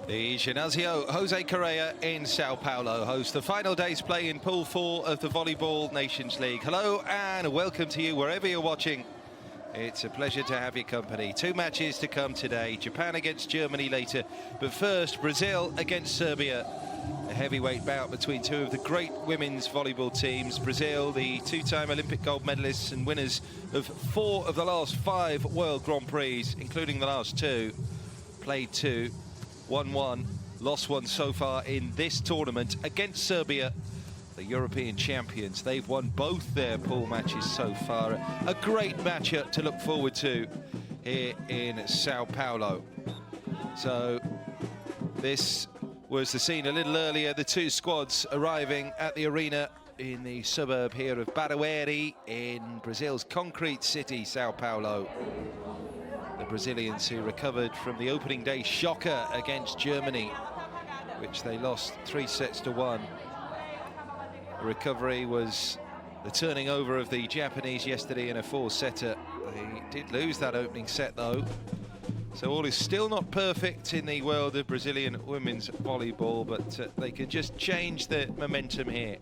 The Ginásio Jose Correa in Sao Paulo hosts the final day's play in Pool 4 of the Volleyball Nations League. Hello and welcome to you wherever you're watching. It's a pleasure to have your company. Two matches to come today. Japan against Germany later, but first Brazil against Serbia. A heavyweight bout between two of the great women's volleyball teams. Brazil, the two-time Olympic gold medalists and winners of 4 of the last 5 World Grand Prix, including the last 2. Played 2. Won 1, lost 1 so far in this tournament against Serbia, the European champions. They've won both their pool matches so far. A great matchup to look forward to here in Sao Paulo. So this was the scene a little earlier. The two squads arriving at the arena in the suburb here of Barueri in Brazil's concrete city, Sao Paulo. The Brazilians who recovered from the opening day shocker against Germany, which they lost 3-1. The recovery was the turning over of the Japanese yesterday in a 4-setter. They did lose that opening set though. So all is still not perfect in the world of Brazilian women's volleyball, but they can just change the momentum here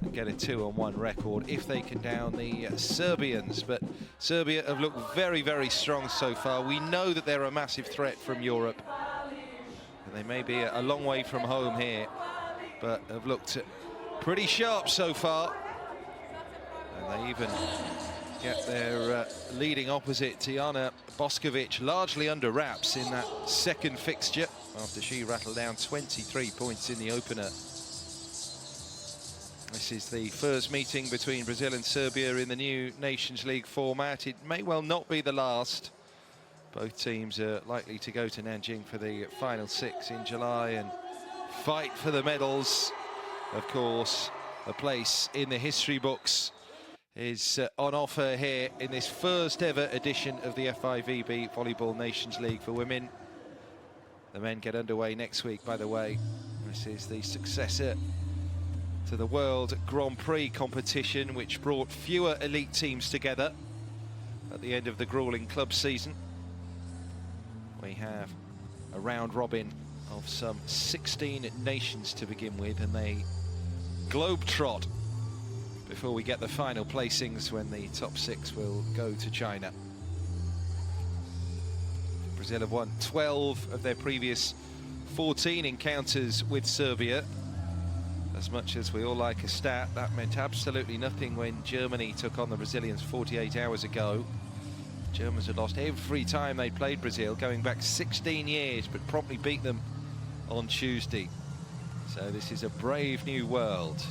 and get a 2-on-1 record if they can down the Serbians. But Serbia have looked very, very strong so far. We know that they're a massive threat from Europe, and they may be a long way from home here, but have looked pretty sharp so far. And they even get their leading opposite, Tijana Boskovic, largely under wraps in that second fixture after she rattled down 23 points in the opener. This is the first meeting between Brazil and Serbia in the new Nations League format. It may well not be the last. Both teams are likely to go to Nanjing for the final 6 in July and fight for the medals. Of course, a place in the history books is on offer here in this first ever edition of the FIVB Volleyball Nations League for women. The men get underway next week, by the way. This is the successor to the World Grand Prix competition, which brought fewer elite teams together at the end of the grueling club season. We have a round robin of some 16 nations to begin with, and they globetrot before we get the final placings when the top 6 will go to China. Brazil have won 12 of their previous 14 encounters with Serbia. As much as we all like a stat, that meant absolutely nothing when Germany took on the Brazilians 48 hours ago. The Germans had lost every time they played Brazil, going back 16 years, but promptly beat them on Tuesday. So this is a brave new world.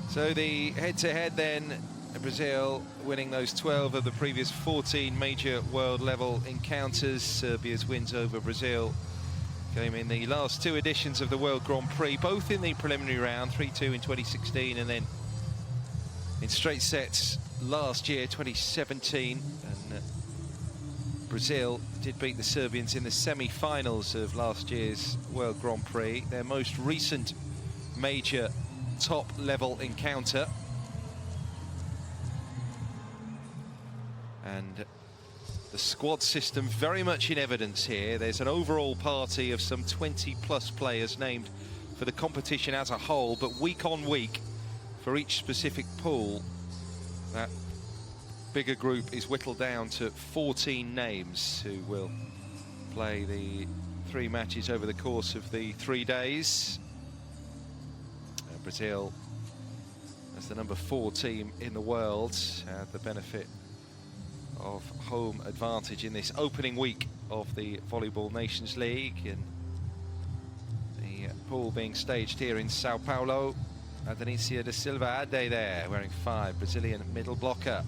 So the head-to-head then, Brazil winning those 12 of the previous 14 major world level encounters. Serbia's wins over Brazil came in the last 2 editions of the World Grand Prix, both in the preliminary round, 3-2 in 2016 and then in straight sets last year, 2017. And Brazil did beat the Serbians in the semi-finals of last year's World Grand Prix, their most recent major top-level encounter. And the squad system very much in evidence here. There's an overall party of some 20+ players named for the competition as a whole, but week on week for each specific pool, that bigger group is whittled down to 14 names who will play the 3 matches over the course of the 3 days. Brazil, as the number 4 team in the world, had the benefit of home advantage in this opening week of the Volleyball Nations League, and the pool being staged here in Sao Paulo. Adenicia da Silva Ade there, wearing 5, Brazilian middle blocker.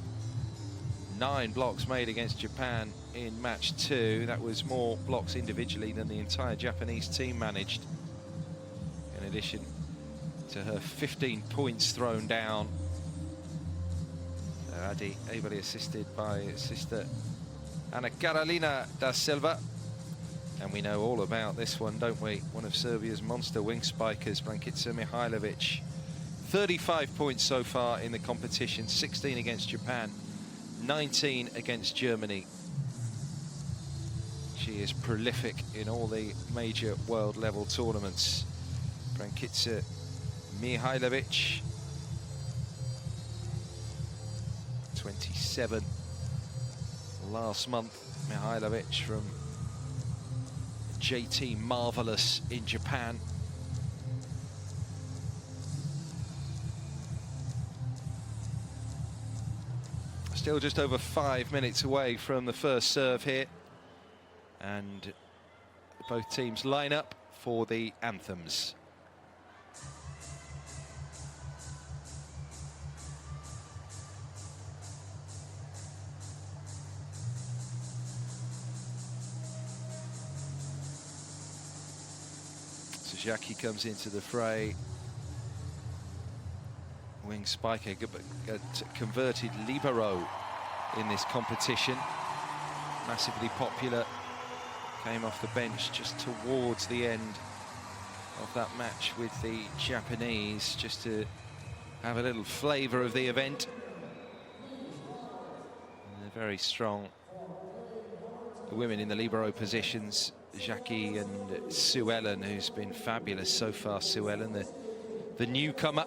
9 blocks made against Japan in match 2. That was more blocks individually than the entire Japanese team managed, in addition to her 15 points thrown down. Adi ably assisted by sister Ana Carolina da Silva. And we know all about this one, don't we? One of Serbia's monster wing spikers, Brankica Mihailovic. 35 points so far in the competition, 16 against Japan, 19 against Germany. She is prolific in all the major world level tournaments. Brankica Mihailovic, 27 last month. Mihailovic from JT Marvelous in Japan. Still just over 5 minutes away from the first serve here. And both teams line up for the anthems. So Jackie comes into the fray. Wing spiker, got converted libero in this competition. Massively popular. Came off the bench just towards the end of that match with the Japanese, just to have a little flavour of the event. And they're very strong. The women in the libero positions, Jackie and Sue Ellen, who's been fabulous so far. Sue Ellen, the newcomer.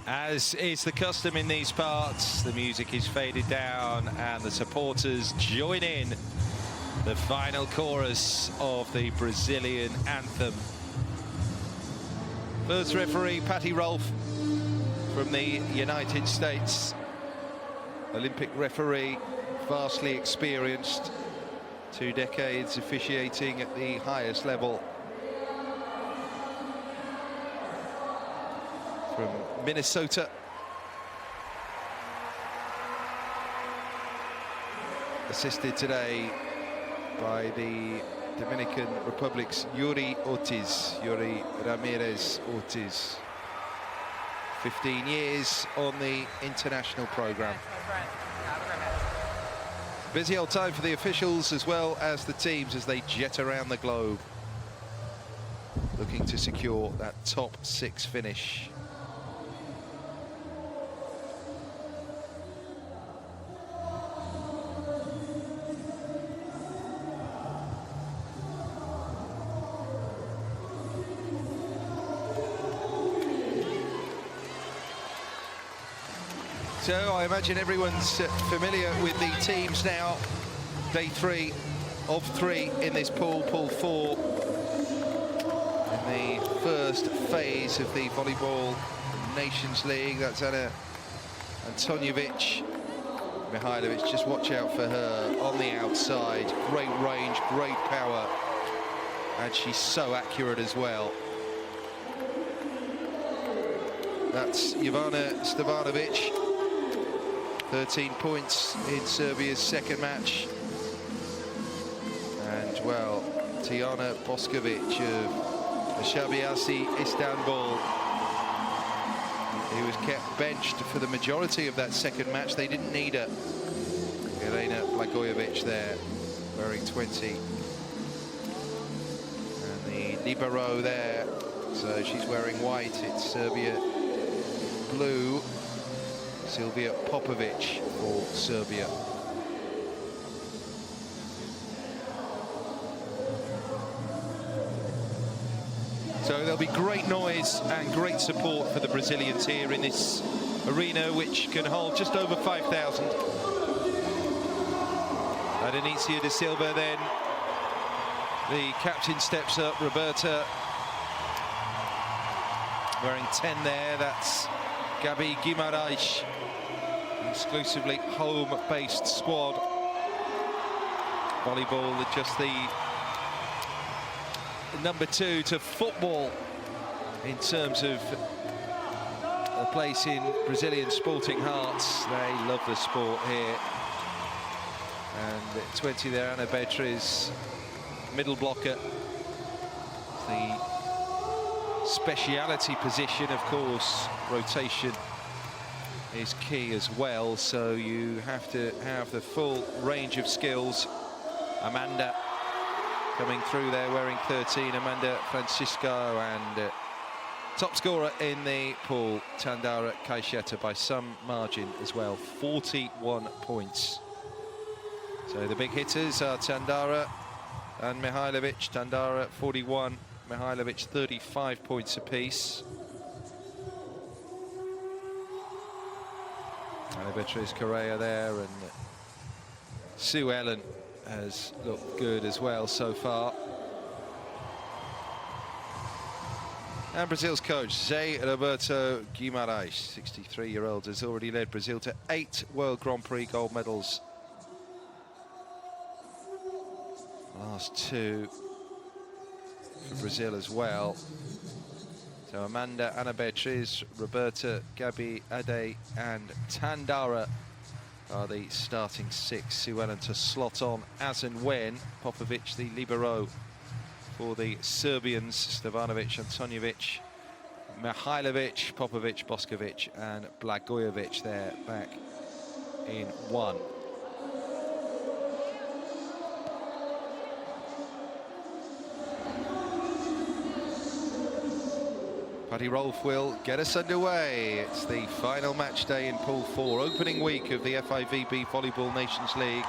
As is the custom in these parts, the music is faded down and the supporters join in the final chorus of the Brazilian anthem. First referee, Patty Rolfe from the United States. Olympic referee, vastly experienced, 2 decades officiating at the highest level. From Minnesota. Assisted today by the Dominican Republic's Yuri Ramirez Ortiz. 15 years on the international programme. Busy old time for the officials as well as the teams as they jet around the globe, looking to secure that top 6 finish. So I imagine everyone's familiar with the teams now. Day 3 of 3 in this pool, Pool 4. In the first phase of the Volleyball Nations League. That's Anna Antonjevic. Mihailovic, just watch out for her on the outside. Great range, great power. And she's so accurate as well. That's Ivana Stevanovic. 13 points in Serbia's second match. And, well, Tijana Boskovic of Shabiasi Istanbul, who was kept benched for the majority of that second match. They didn't need her. Elena Blagojevic there, wearing 20. And the libero there, so she's wearing white. It's Serbia blue. Silvia Popovic for Serbia. So there'll be great noise and great support for the Brazilians here in this arena, which can hold just over 5,000. Adenicia de Silva then. The captain steps up, Roberta. Wearing 10 there, that's Gabi Guimarães. Exclusively home-based squad. Volleyball, just the number 2 to football in terms of a place in Brazilian sporting hearts. They love the sport here. And at 20 there, Ana Beatriz, middle blocker. The speciality position, of course, rotation is key as well, so you have to have the full range of skills. Amanda coming through there wearing 13, Amanda Francisco, and top scorer in the pool, Tandara Caixeta, by some margin as well, 41 points. So the big hitters are Tandara and Mihailovic. Tandara 41, Mihailovic 35 points apiece. Ana Beatriz Correa there, and Sue Ellen has looked good as well so far. And Brazil's coach, Zé Roberto Guimarães, 63-year-old, has already led Brazil to 8 World Grand Prix gold medals. Last 2 for Brazil as well. So Amanda, Ana Beatriz, Roberta, Gabi, Ade and Tandara are the starting 6. Sue Ellen to slot on as and when. Popovic, the libero for the Serbians. Stevanovic, Antonjevic, Mihailovic, Popovic, Boskovic and Blagojevic there back in 1. Paddy Rolfe will get us underway. It's the final match day in Pool 4, opening week of the FIVB Volleyball Nations League.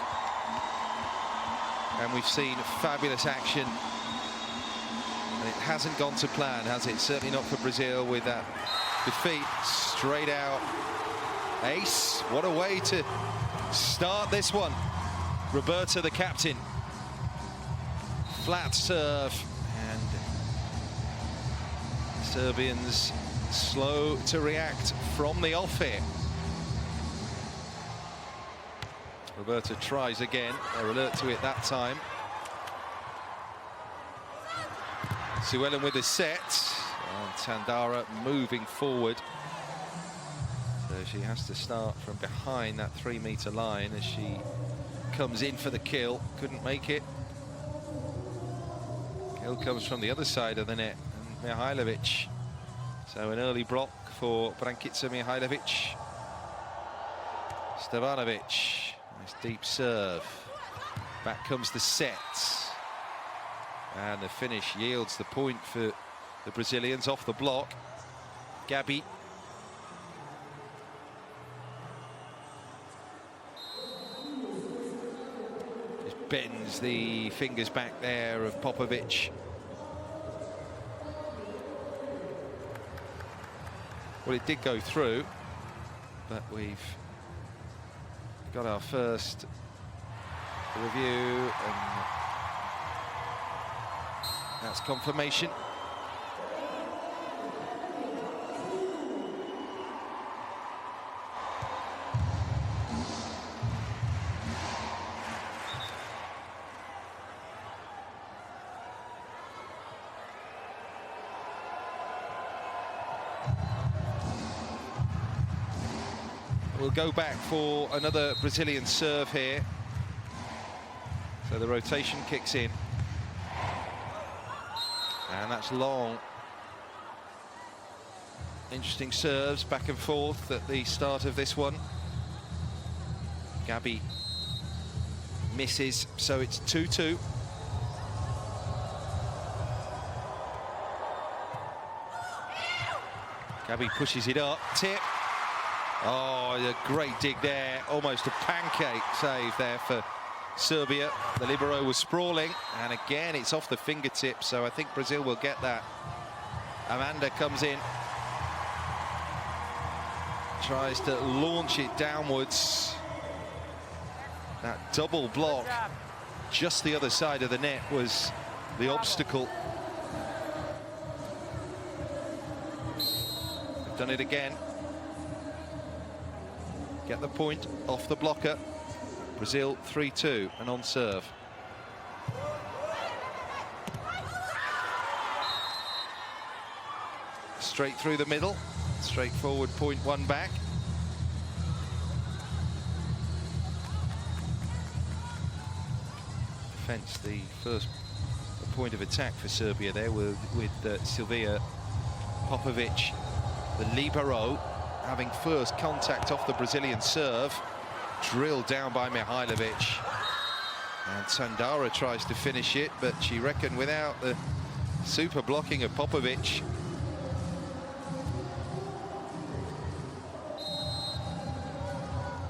And we've seen fabulous action. And it hasn't gone to plan, has it? Certainly not for Brazil with that defeat straight out. Ace, what a way to start this one. Roberta, the captain. Flat serve. Serbians slow to react from the off here. Roberta tries again. They're alert to it that time. Sue Ellen with a set. And Tandara moving forward. So she has to start from behind that 3-meter line as she comes in for the kill. Couldn't make it. Kill comes from the other side of the net. Mihailovic So an early block for Brankica Mihailovic. Stevanovic, nice deep serve. Back comes the set. And the finish yields the point for the Brazilians off the block. Gabi. Just bends the fingers back there of Popovic. Well, it did go through, but we've got our first review, and that's confirmation. We'll go back for another Brazilian serve here. So the rotation kicks in. And that's long. Interesting serves back and forth at the start of this one. Gabi misses, so it's 2-2. Gabi pushes it up, tip. Oh, a great dig there, almost a pancake save there for Serbia. The libero was sprawling, and again it's off the fingertips, so I think Brazil will get that. Amanda comes in, tries to launch it downwards. That double block just the other side of the net was the obstacle. They've done it again. Get the point off the blocker. Brazil 3-2 and on serve. Straight through the middle. Straightforward point, one back. Defence, the first point of attack for Serbia there with Silvija Popovic, the libero, having first contact off the Brazilian serve. Drilled down by Mihailovic. And Tandara tries to finish it, but she reckoned without the super blocking of Popovic.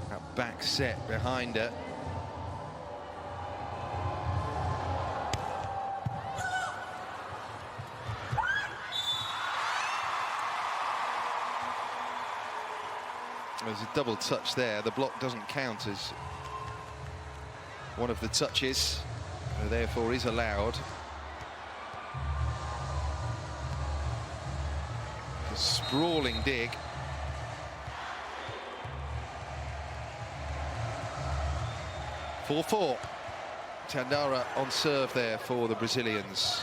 That back set behind her. There's a double touch there. The block doesn't count as one of the touches, so therefore is allowed. A sprawling dig. (4-4). Tandara on serve there for the Brazilians.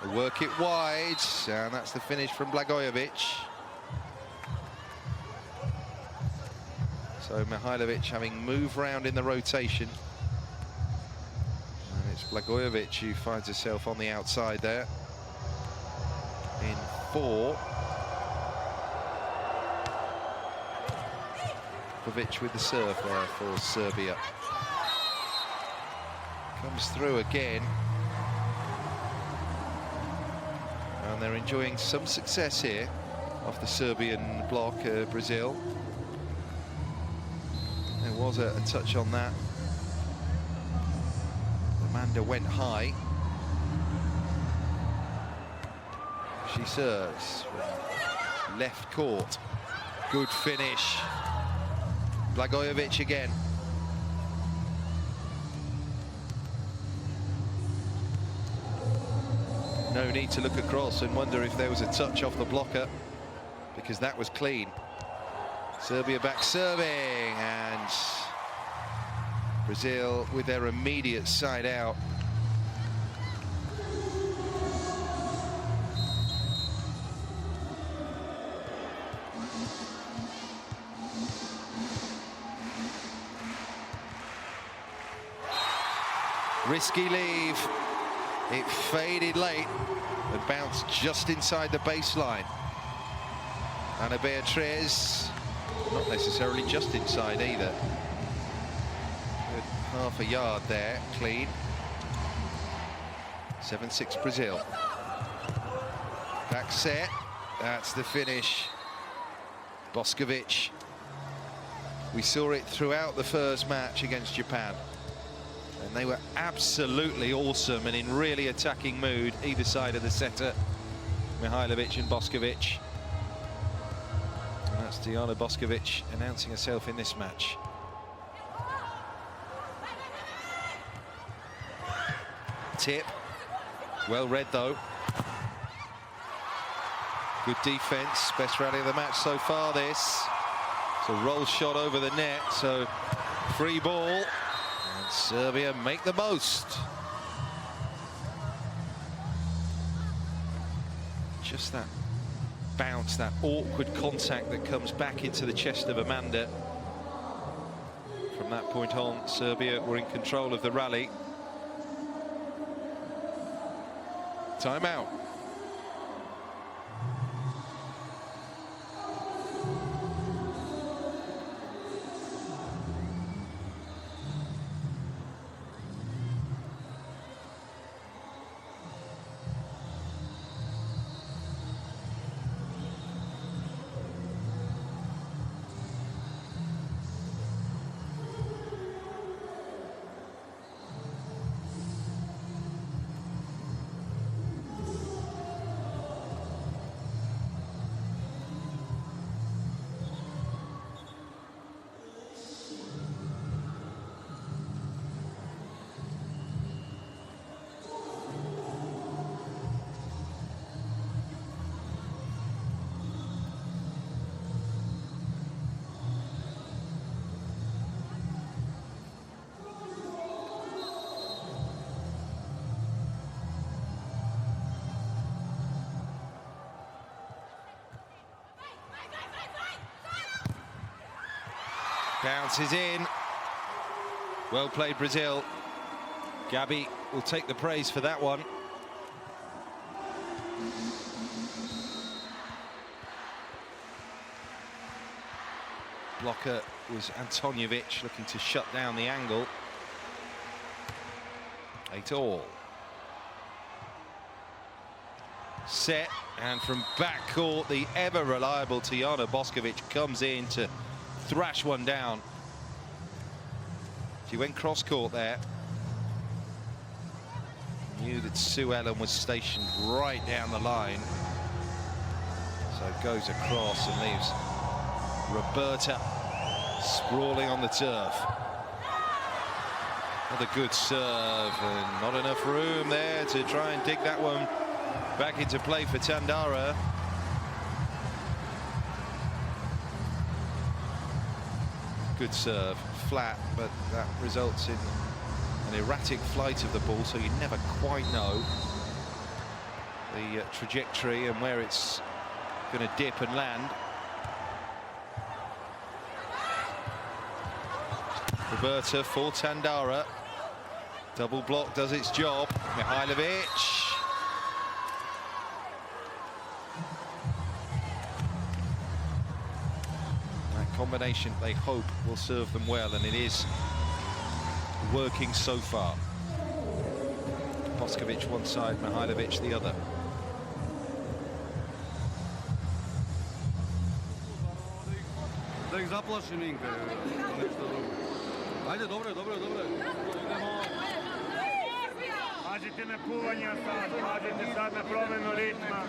They work it wide, and that's the finish from Blagojevic. So Mihailovic having moved round in the rotation. And it's Blagojevic who finds herself on the outside there. In 4. Popovic with the serve there for Serbia. Comes through again. And they're enjoying some success here off the Serbian block, Brazil. There was a touch on that. Amanda went high. She serves. Left court. Good finish. Blagojevic again. No need to look across and wonder if there was a touch off the blocker, because that was clean. Serbia back serving, and Brazil with their immediate side out. Risky leave. It faded late and bounced just inside the baseline. Ana Beatriz, not necessarily just inside either. Good half a yard there, clean. 7-6 Brazil. Back set, that's the finish. Boskovic. We saw it throughout the first match against Japan. And they were absolutely awesome and in really attacking mood, either side of the setter. Mihailovic and Boskovic. And that's Diana Boskovic announcing herself in this match. Tip. Well read though. Good defense. Best rally of the match so far, this. It's a roll shot over the net, so free ball. And Serbia make the most. Just that bounce, that awkward contact that comes back into the chest of Amanda. From that point on, Serbia were in control of the rally. Timeout. Bounces in. Well played, Brazil. Gabi will take the praise for that one. Blocker was Antonjevic, looking to shut down the angle. 8-all. Set, and from backcourt, the ever reliable Tijana Boskovic comes in to thrash one down. She went cross court there. Knew that Sue Ellen was stationed right down the line. So goes across and leaves Roberta sprawling on the turf. Another good serve, and not enough room there to try and dig that one back into play for Tandara. Good serve, flat, but that results in an erratic flight of the ball, so you never quite know the trajectory and where it's going to dip and land. Roberta for Tandara. Double block does its job. Mihailovic. Combination they hope will serve them well, and it is working so far. Boskovic one side, Mihailovic the other. Da ih zaplaši Ninka, nešto drugo. Ajde, dobro, dobro, dobro. Idemo. Pađite na kuvanja sad, pađite sad na promjenu ritma.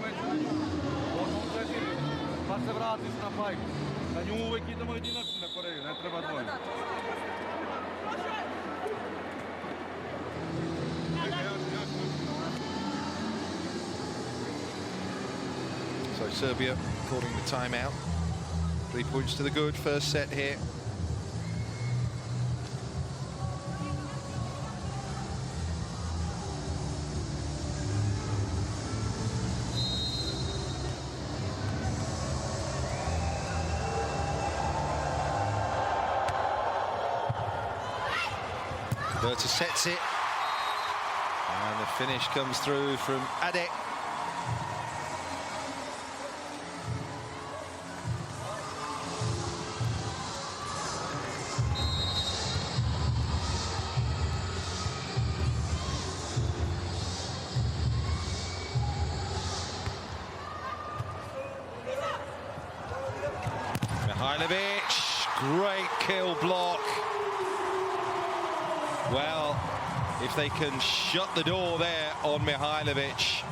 Pa se vratiš na fajku. Na nju uvijek idemo jedinačno na Koreju, ne treba dvojno. So Serbia calling the timeout. 3 points to the good, first set here. Berta sets it, and the finish comes through from Ade. Mihailovic, great kill block. Well, if they can shut the door there on Mihailovic,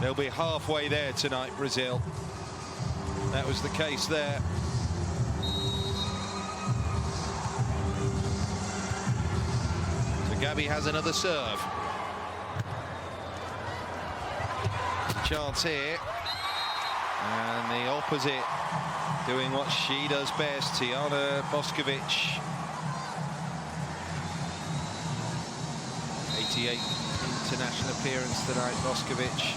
they'll be halfway there tonight, Brazil. That was the case there. So Gabi has another serve. Chance here, and the opposite doing what she does best, Tijana Boskovic. 88 international appearance tonight, Boskovic.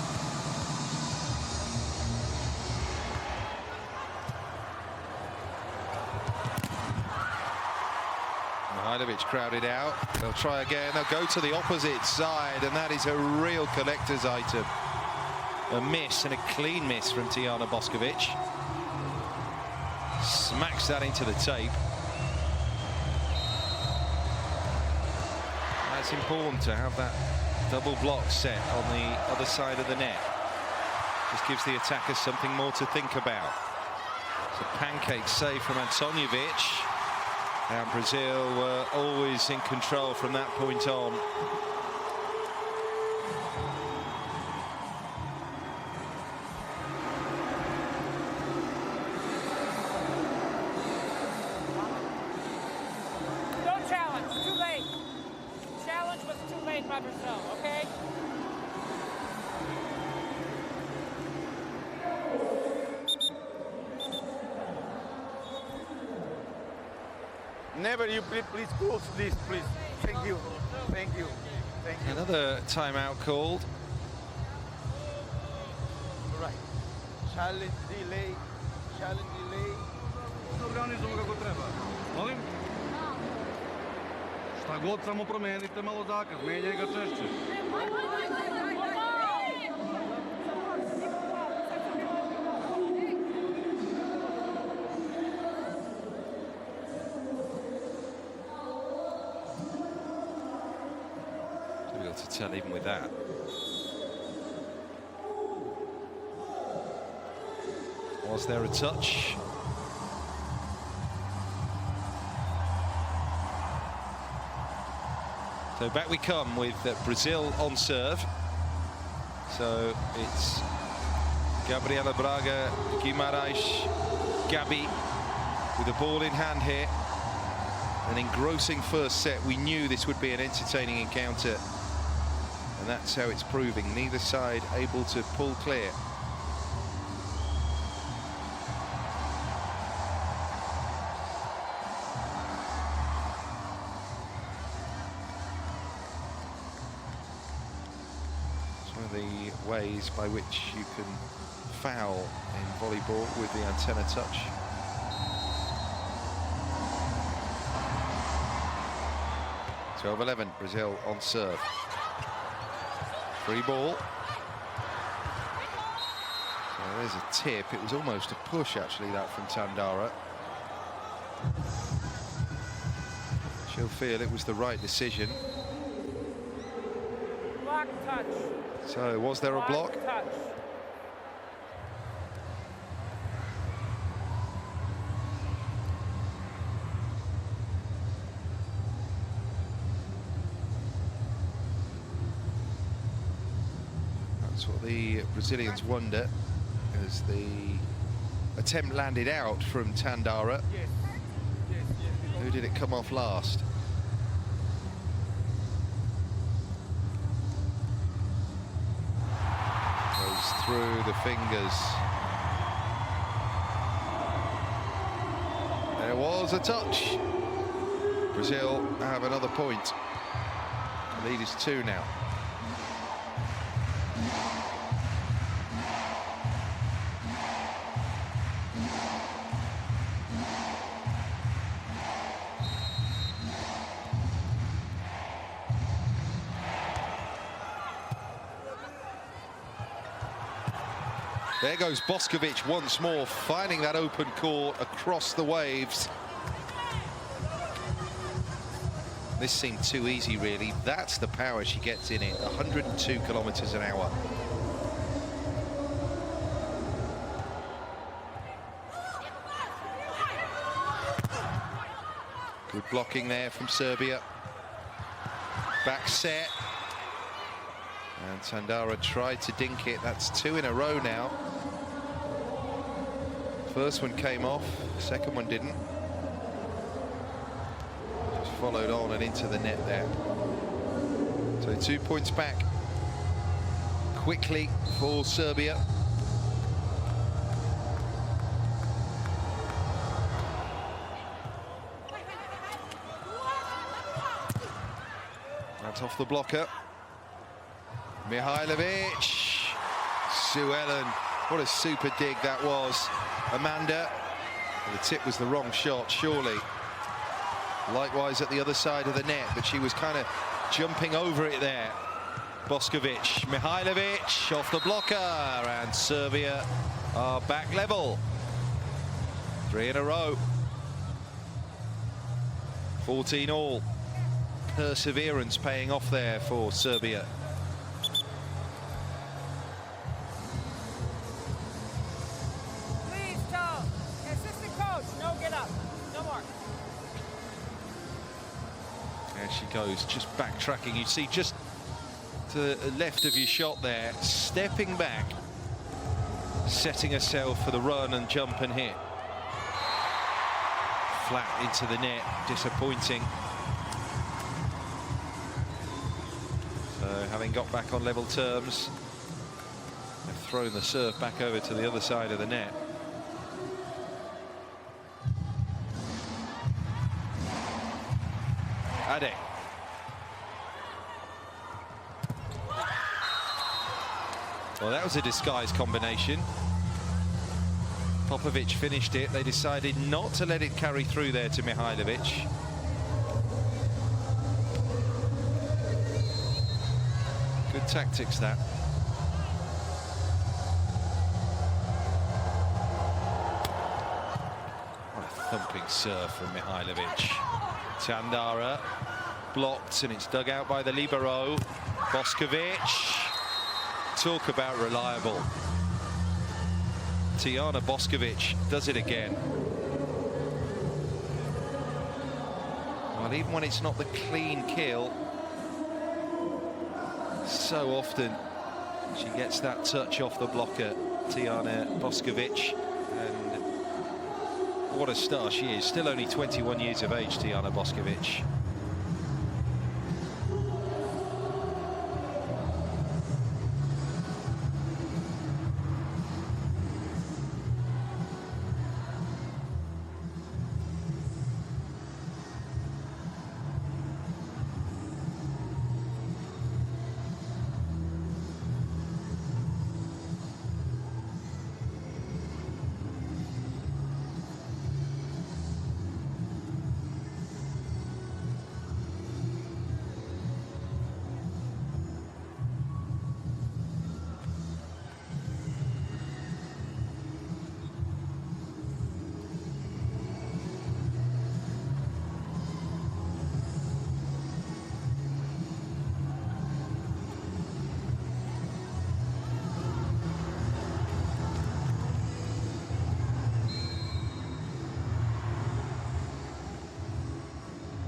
Mihailovic crowded out. They'll try again. They'll go to the opposite side, and that is a real collector's item. A miss, and a clean miss from Tijana Boskovic. Smacks that into the tape. It's important to have that double block set on the other side of the net. Just gives the attackers something more to think about. It's a pancake save from Antonjevic, and Brazil were always in control from that point on. Never, you please close this, please. Thank you, thank you, thank you. Another timeout called. Right. Challenge delay, challenge delay. Organizujemo kako treba. Molim? Šta god, samo promenite malo zakaz, menjaj ga češće. To tell even with that. Was there a touch? So back we come with Brazil on serve. So it's Gabriela Braga, Guimarães, Gabi with the ball in hand here. An engrossing first set. We knew this would be an entertaining encounter. And that's how it's proving. Neither side able to pull clear. It's one of the ways by which you can foul in volleyball with the antenna touch. So 11, Brazil on serve. Free ball. So there's a tip. It was almost a push, actually, that from Tandara. She'll feel it was the right decision. Block touch. So was there a block? Touch. That's what the Brazilians wonder, as the attempt landed out from Tandara. Who did it come off last? Goes through the fingers. There was a touch. Brazil have another point. The lead is 2 now. There goes Boskovic once more, finding that open court across the waves. This seemed too easy, really. That's the power she gets in it, 102 kilometers an hour. blocking there from Serbia. Back set. And Tandara tried to dink it. That's 2 in a row now. First one came off, second one didn't. Just followed on and into the net there. So 2 points back quickly for Serbia. That's off the blocker. Mihailovic. Sue Ellen. What a super dig that was. Amanda. The tip was the wrong shot, surely. Likewise at the other side of the net, but she was kind of jumping over it there. Boskovic. Mihailovic off the blocker, and Serbia are back level. 3 in a row. 14 all. Perseverance paying off there for Serbia. Please tell assistant coach, no get up, no more. There she goes, just backtracking. You see just to the left of your shot there, stepping back, setting herself for the run and jump and hit. Flat into the net, disappointing. So having got back on level terms, they've thrown the serve back over to the other side of the net. Ade. Well, that was a disguised combination. Popovic finished it. They decided not to let it carry through there to Mihailovic. Good tactics, that. What a thumping serve from Mihailovic. Tandara blocked, and it's dug out by the libero. Boskovic. Talk about reliable. Tijana Boskovic does it again. Well, even when it's not the clean kill, so often she gets that touch off the blocker, Tijana Boskovic. And what a star she is. Still only 21 years of age, Tijana Boskovic.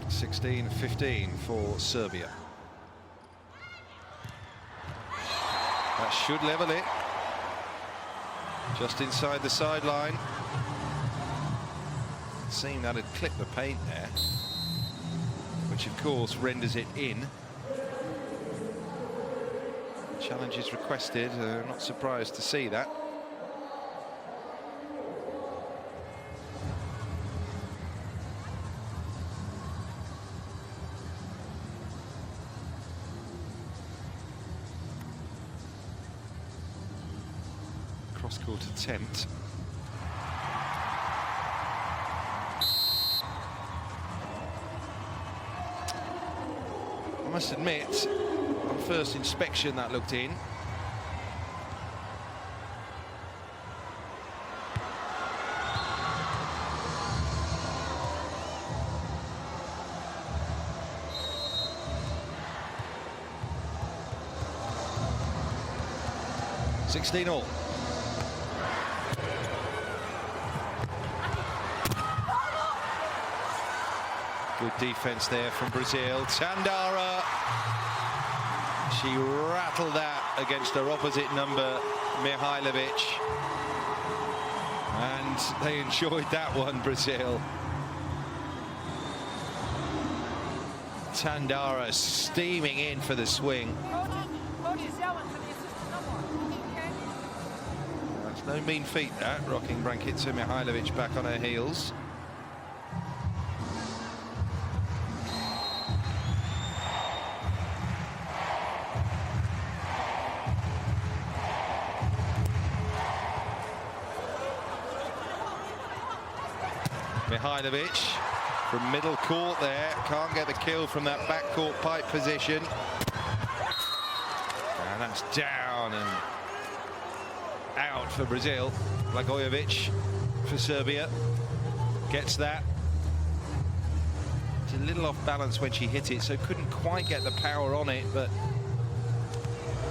(16-15) for Serbia. That should level it. Just inside the sideline. Seeing that had clipped the paint there, which of course renders it in. Challenge is requested. Not surprised to see that. Cross-court attempt. I must admit, on first inspection that looked in. (16-all). Good defense there from Brazil. Tandara. She rattled that against her opposite number, Mihailovic. And they enjoyed that one, Brazil. Tandara steaming in for the swing. Coach is yelling for the assistant number. Okay? That's no mean feat, that. Rocking Brankica Mihailovic back on her heels. Mihailovic from middle court there, can't get the kill from that backcourt pipe position. And that's down and out for Brazil. Blagojevic for Serbia gets that. It's a little off balance when she hit it, so couldn't quite get the power on it, but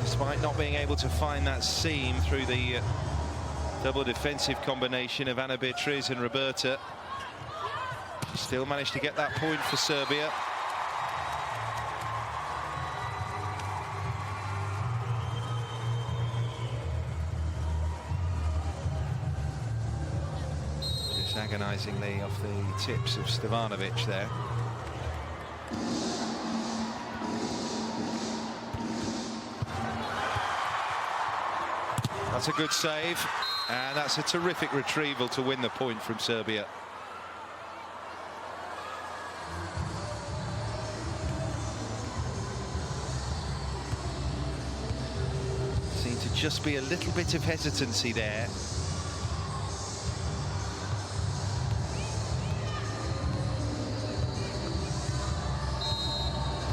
despite not being able to find that seam through the double defensive combination of Ana Beatriz and Roberta, she still managed to get that point for Serbia. Just agonizingly off the tips of Stevanovic there. That's a good save, and that's a terrific retrieval to win the point from Serbia. Seemed to just be a little bit of hesitancy there.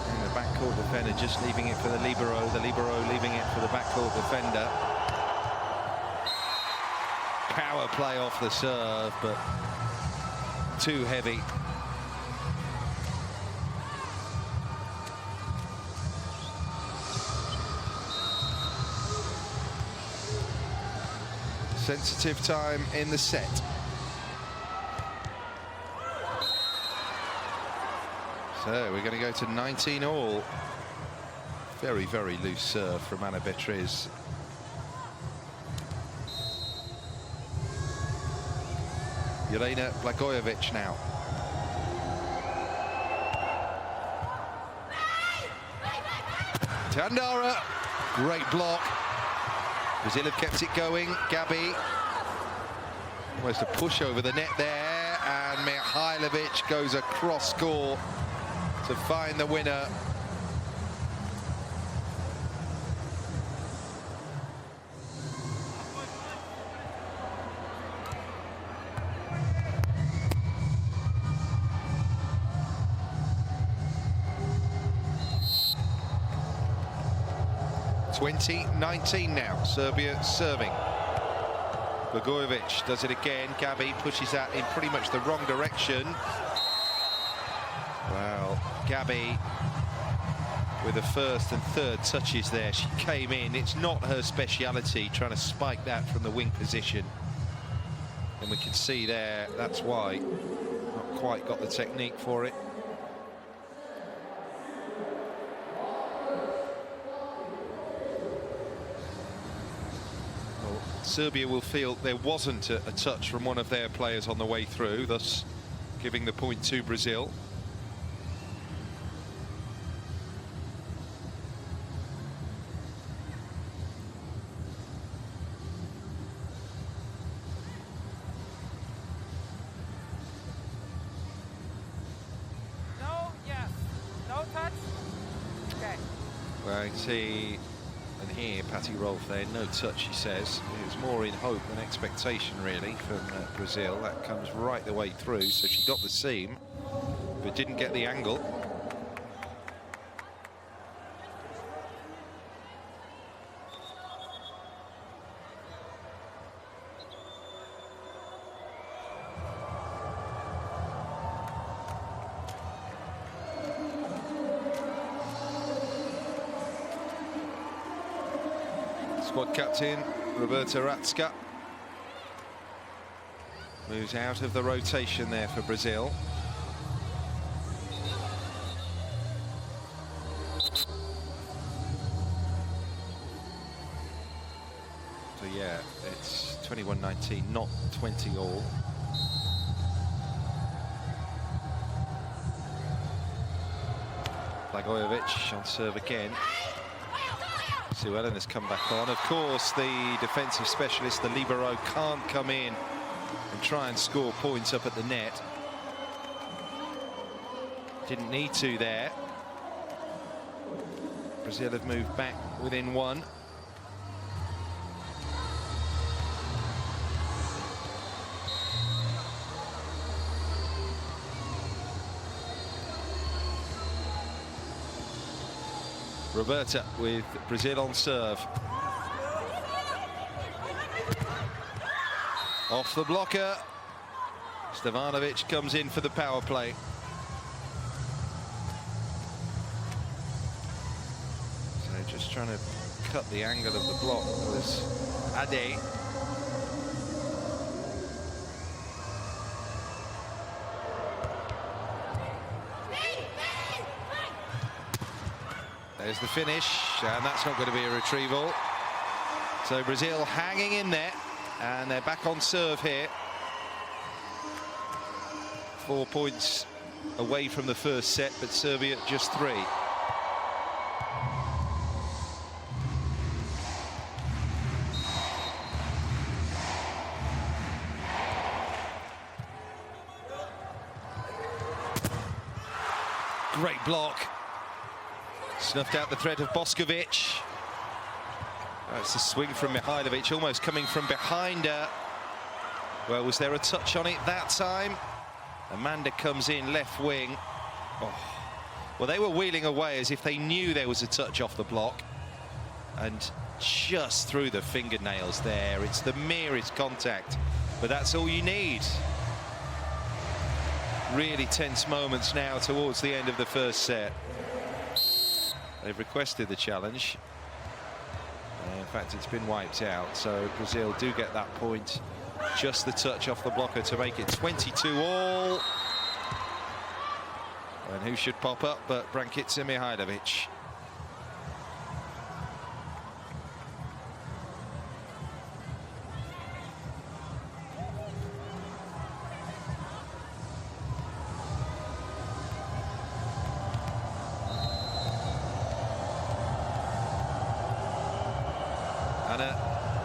And the backcourt defender just leaving it for the libero leaving it for the backcourt defender. Power play off the serve, but too heavy. Sensitive time in the set. So we're going to go to 19 all. Very, very loose serve from Ana Beatriz. Jelena Blagojevic now. Tandara, great block. Brazil have kept it going. Gabi, almost a push over the net there, and Mihailovic goes across score to find the winner. (20-19) now. Serbia serving. Blagojevic does it again. Gabi pushes that in pretty much the wrong direction. Well, Gabi with the first and third touches there. She came in. It's not her speciality trying to spike that from the wing position. And we can see there, that's why. Not quite got the technique for it. Serbia will feel there wasn't a touch from one of their players on the way through, thus giving the point to Brazil. No, yes. No touch? Okay. Well, you can see, and here, Patty Rolfe there, no touch, he says. It was more in hope than expectation, really, from Brazil. That comes right the way through, so she got the seam, but didn't get the angle. Squad captain Roberta Ratska moves out of the rotation there for Brazil. So yeah, it's 21-19, not 20 all. Blagojevic on serve again. Suellen has come back on. Of course, the defensive specialist, the libero, can't come in and try and score points up at the net. Didn't need to there. Brazil have moved back within one. Roberta with Brazil on serve. Off the blocker. Stevanovic comes in for the power play. So just trying to cut the angle of the block was Ade. There's the finish, and that's not going to be a retrieval. So Brazil hanging in there, and they're back on serve here. 4 points away from the first set, but Serbia just 3. Great block. Snuffed out the threat of Boskovic. That's a swing from Mihailovic, almost coming from behind her. Well, was there a touch on it that time? Amanda comes in, left wing. Oh. Well, they were wheeling away as if they knew there was a touch off the block. And just through the fingernails there. It's the merest contact, but that's all you need. Really tense moments now towards the end of the first set. They've requested the challenge. In fact, it's been wiped out, so Brazil do get that point. Just the touch off the blocker to make it 22 all. And who should pop up but Brankica Mihailovic.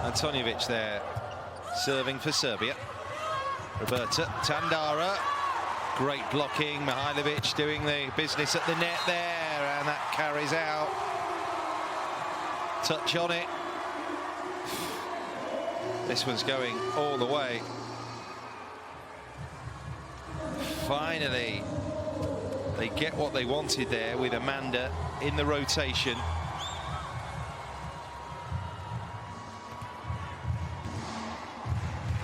Antonjevic there, serving for Serbia. Roberta, Tandara, great blocking. Mihailovic doing the business at the net there, and that carries out. Touch on it. This one's going all the way. Finally, they get what they wanted there with Amanda in the rotation.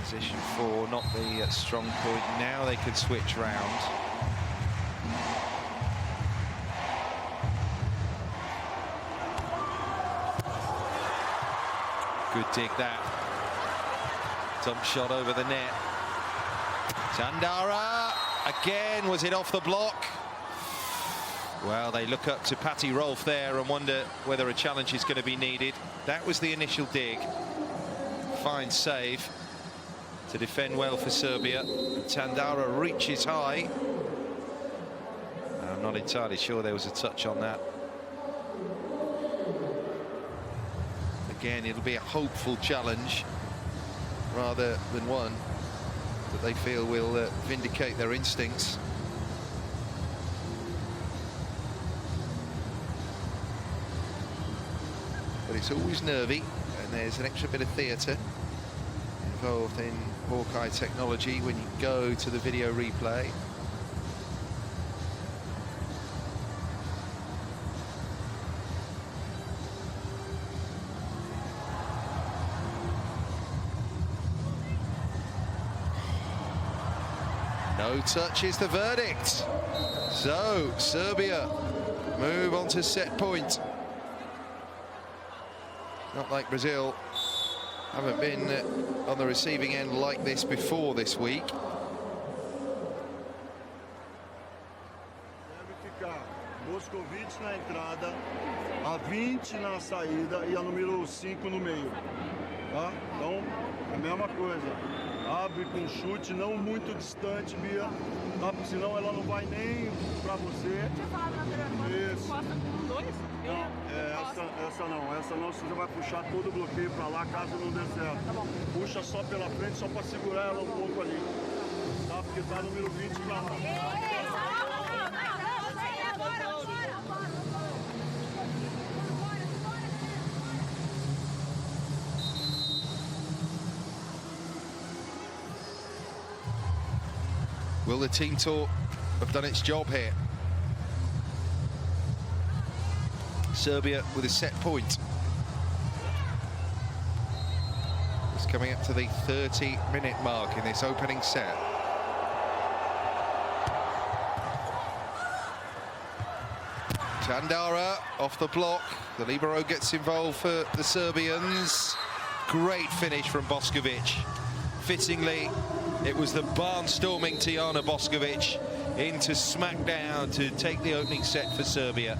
Position 4, not the strong point. Now they can switch round. Good dig that. Dump shot over the net. Tandara again. Was it off the block? Well, they look up to Patty Rolfe there and wonder whether a challenge is going to be needed. That was the initial dig. Fine save to defend well for Serbia. Tandara reaches high. I'm not entirely sure there was a touch on that. Again, it'll be a hopeful challenge rather than one that they feel will vindicate their instincts. But it's always nervy, and there's an extra bit of theatre involved in Hawkeye technology when you go to the video replay. No touch is the verdict. So Serbia move on to set point. Not like Brazil. Haven't been on the receiving end like this before this week. Deve ficar Boskovic na entrada, a 20 na saída e a número 5 no meio. tá? Então, a mesma coisa. Abre com chute, não muito distante, Bia, tá? Porque senão ela não vai nem pra você. Tinha falado na anterior, Isso. costa com 2? Não, essa não, você vai puxar todo o bloqueio pra lá caso não dê certo. Tá bom. Puxa só pela frente, só pra segurar ela um pouco ali, tá? Porque tá número 20 pra lá. Will the team talk have done its job here? Serbia with a set point. It's coming up to the 30-minute mark in this opening set. Tandara off the block. The libero gets involved for the Serbians. Great finish from Boskovic. Fittingly, it was the barnstorming Tijana Boskovic into smackdown to take the opening set for Serbia.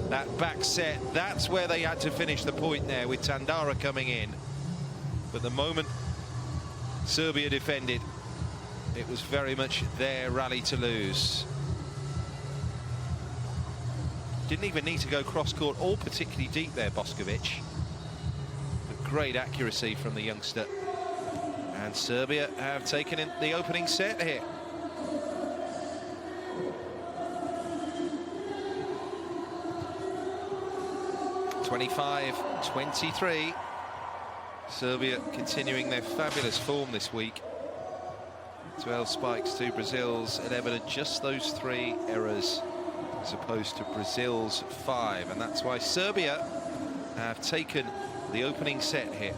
That back set, that's where they had to finish the point there, with Tandara coming in. But the moment Serbia defended, it was very much their rally to lose. Didn't even need to go cross-court or particularly deep there, Boskovic. But great accuracy from the youngster. And Serbia have taken in the opening set here. (25-23). Serbia continuing their fabulous form this week. 12 spikes to Brazil's 11, and just those 3 errors as opposed to Brazil's 5. And that's why Serbia have taken the opening set here.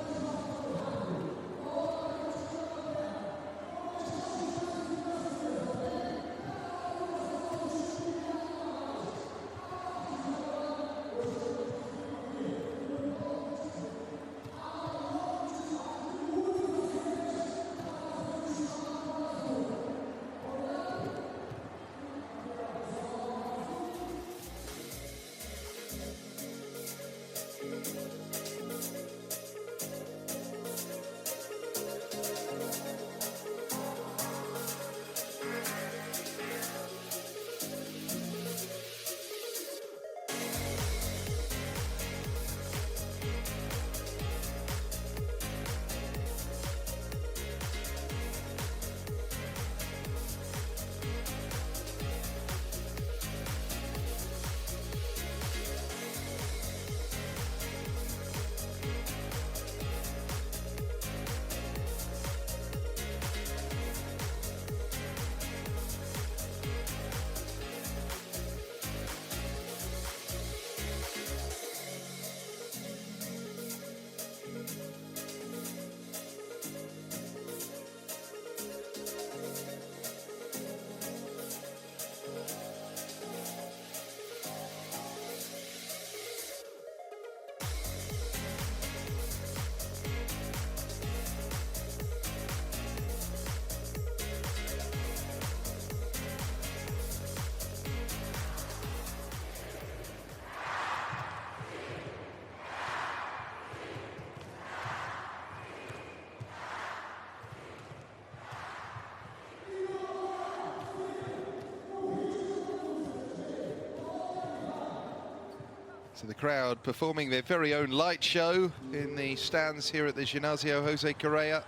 So the crowd performing their very own light show in the stands here at the Ginásio Jose Correa.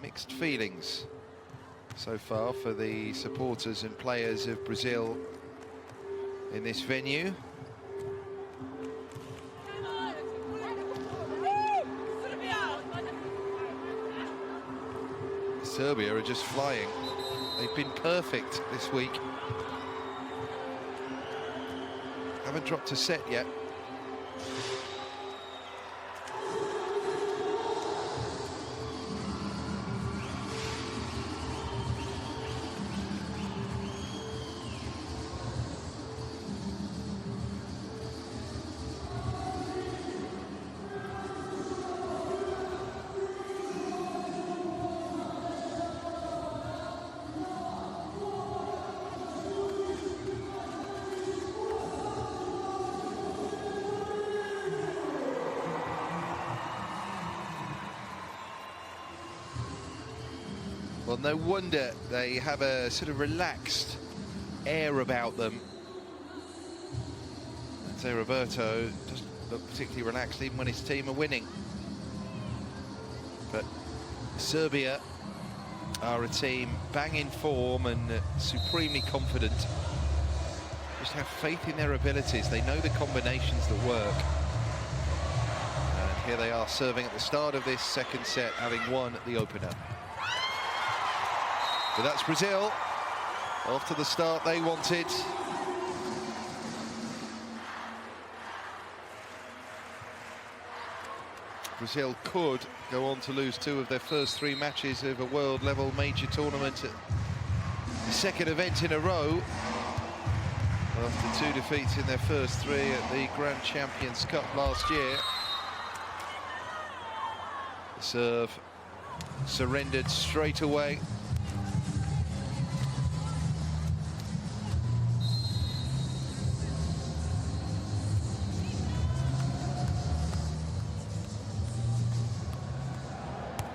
Mixed feelings so far for the supporters and players of Brazil in this venue. Serbia are just flying. They've been perfect this week. Haven't dropped a set yet. Well, no wonder they have a sort of relaxed air about them. I'd say Roberto doesn't look particularly relaxed even when his team are winning. But Serbia are a team bang in form and supremely confident. Just have faith in their abilities. They know the combinations that work. And here they are serving at the start of this second set, having won the opener. But that's Brazil, off to the start they wanted. Brazil could go on to lose 2 of their first 3 matches of a world level major tournament at the second event in a row, after 2 defeats in their first 3 at the Grand Champions Cup last year. The serve surrendered straight away.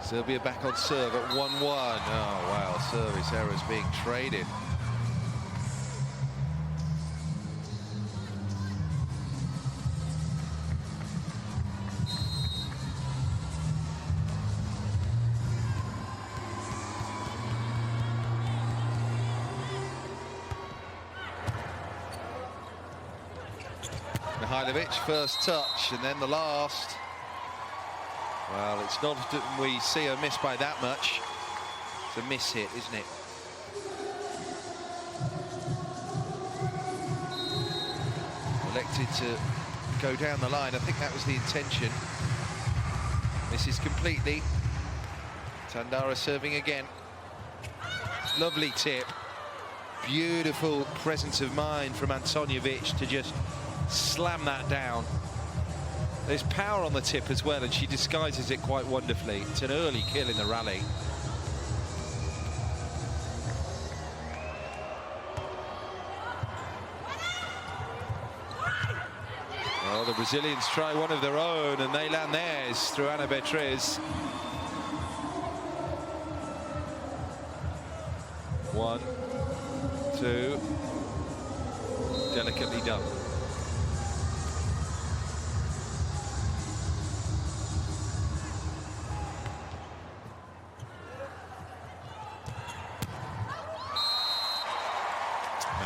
Serbia back on serve at 1-1. Oh, wow, service errors being traded. Mihailovic, first touch, and then the last. Well, it's not often we see a miss by that much. It's a miss hit, isn't it? Elected to go down the line. I think that was the intention. Misses completely. Tandara serving again. Lovely tip. Beautiful presence of mind from Antonjevic to just slam that down. There's power on the tip as well, and she disguises it quite wonderfully. It's an early kill in the rally. Well, the Brazilians try one of their own, and they land theirs through Ana Beatriz. 1, 2. Delicately done.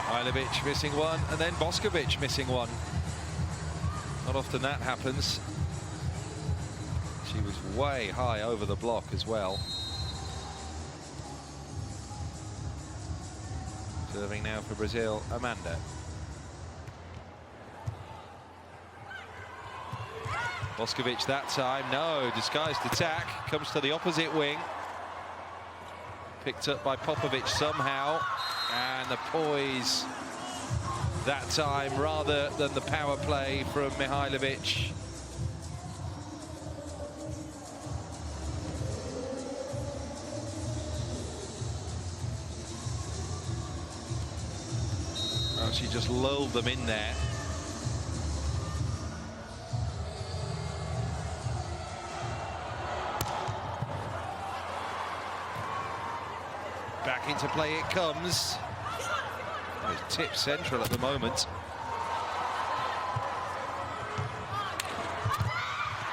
Mihailovic missing one, and then Boskovic missing one. Not often that happens. She was way high over the block as well. Serving now for Brazil, Amanda. Boskovic that time, no, disguised attack, comes to the opposite wing. Picked up by Popovic somehow, and the poise that time rather than the power play from Mihailovic. Oh, she just lulled them in there. Back into play it comes. Oh, tip central at the moment.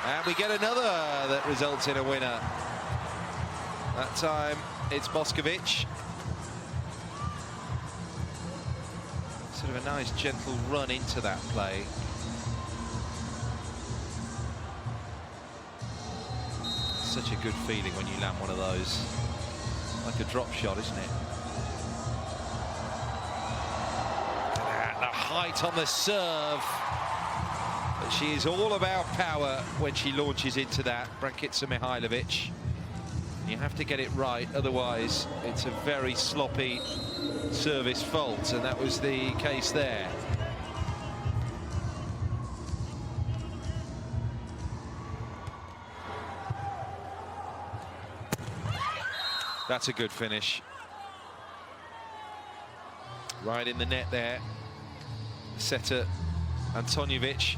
And we get another that results in a winner. That time it's Boskovic. Sort of a nice gentle run into that play. Such a good feeling when you land one of those. Like a drop shot, isn't it? And the height on the serve. But she is all about power when she launches into that. Brankica Mihailovic. You have to get it right, otherwise it's a very sloppy service fault, and that was the case there. That's a good finish. Right in the net there. Setter Antonjevic.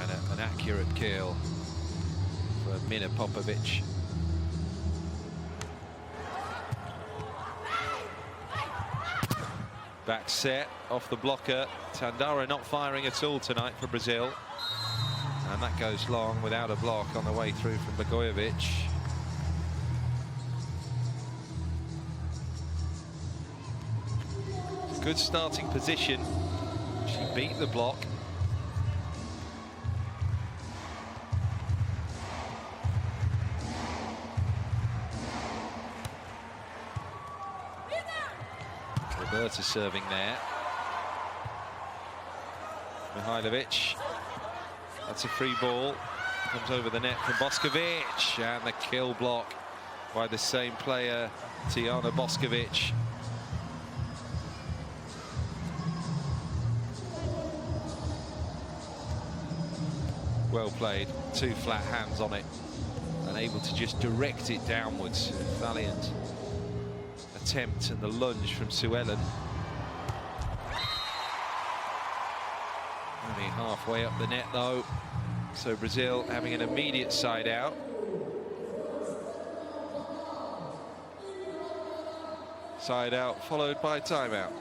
And an accurate kill for Mina Popovic. Back set off the blocker. Tandara not firing at all tonight for Brazil. And that goes long without a block on the way through from Blagojevic. Good starting position. She beat the block. Roberta serving there. Mihailovic. That's a free ball. Comes over the net from Boskovic. And the kill block by the same player, Tijana Boskovic. Well played. 2 flat hands on it. And able to just direct it downwards. Valiant attempt and the lunge from Suellen. Only halfway up the net though, so Brazil having an immediate side out. Side out followed by timeout.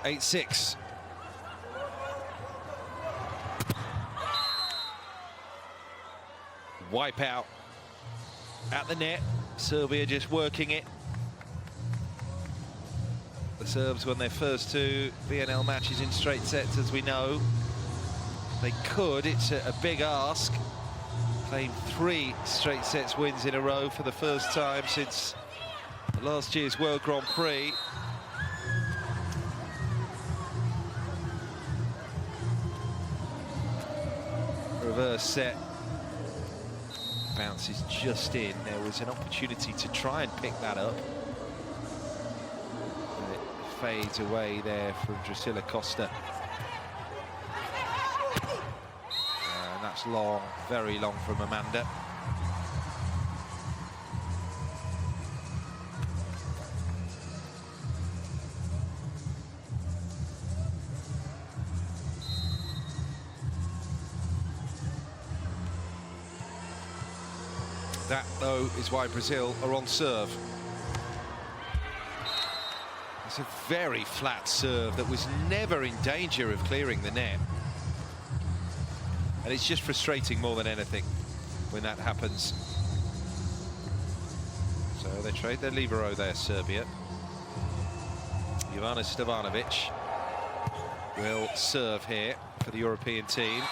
Eight-6. Wipe out at the net. Serbia just working it. The Serbs won their first 2 VNL matches in straight sets, as we know. They could, it's a big ask. Claim 3 straight sets wins in a row for the first time since last year's World Grand Prix. Reverse set. Bounces just in. There was an opportunity to try and pick that up. And it fades away there from Drusilla Costa. And that's long, very long from Amanda. That, though, is why Brazil are on serve. It's a very flat serve that was never in danger of clearing the net. And it's just frustrating more than anything when that happens. So they trade their libero there, Serbia. Ivana Stevanovic will serve here for the European team.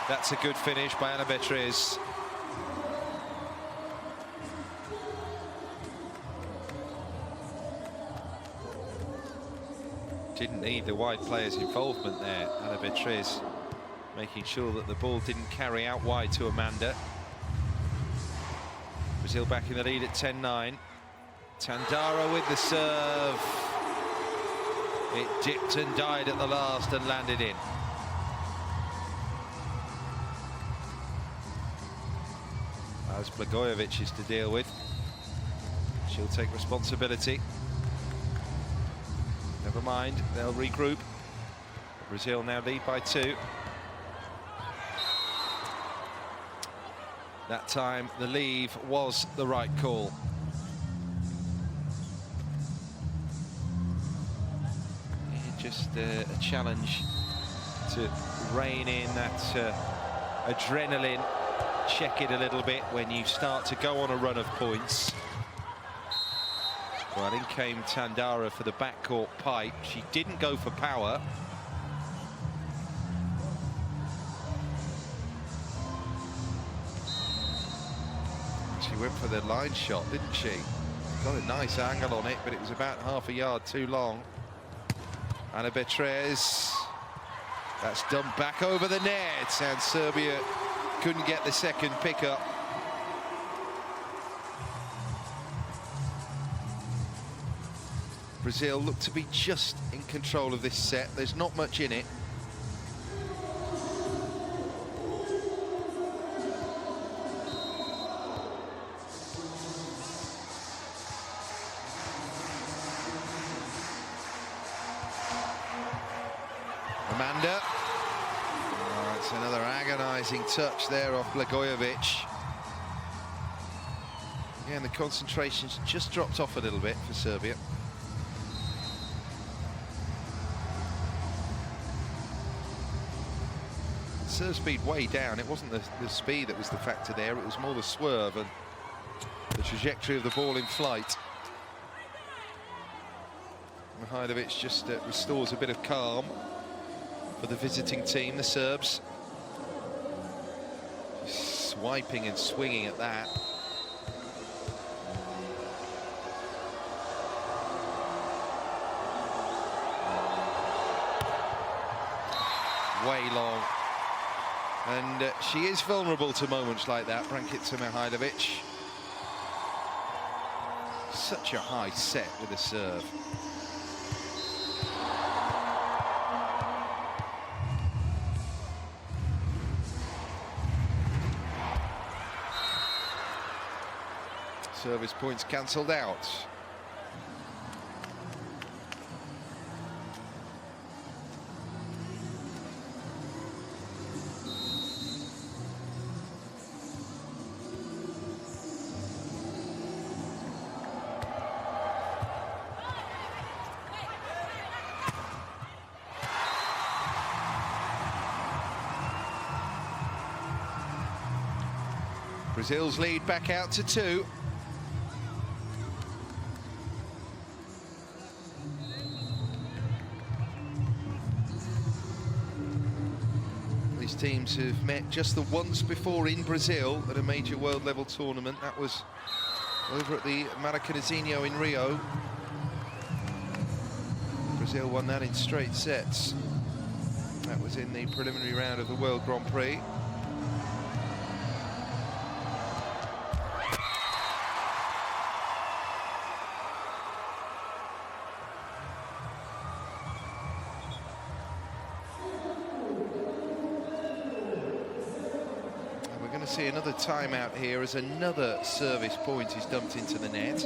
That's a good finish by Ana Beatriz. Didn't need the wide player's involvement there, Ana Beatriz, making sure that the ball didn't carry out wide to Amanda. Brazil back in the lead at 10-9. Tandara with the serve. It dipped and died at the last and landed in. As Blagojevic is to deal with. She'll take responsibility. Never mind, they'll regroup. Brazil now lead by 2. That time, the leave was the right call. Just a challenge to rein in that adrenaline, check it a little bit when you start to go on a run of points. Well, in came Tandara for the backcourt pipe. She didn't go for power. She went for the line shot, didn't she? Got a nice angle on it, but it was about half a yard too long. Anna Betrez, that's dumped back over the net, and Serbia couldn't get the second pickup. Brazil looked to be just in control of this set. There's not much in it. Amanda. Oh, it's another agonizing touch there off Blagojevic. Yeah, and the concentration's just dropped off a little bit for Serbia. Serve speed way down. It wasn't the speed that was the factor there, it was more the swerve and the trajectory of the ball in flight. Mihailovic just restores a bit of calm for the visiting team, the Serbs. Swiping and swinging at that. Way long. And she is vulnerable to moments like that, Brankica Mihailovic. Such a high set with a serve. Service points cancelled out. Brazil's lead back out to 2. These teams have met just the once before in Brazil at a major world level tournament. That was over at the Maracanãzinho in Rio. Brazil won that in straight sets. That was in the preliminary round of the World Grand Prix. See another timeout here as another service point is dumped into the net.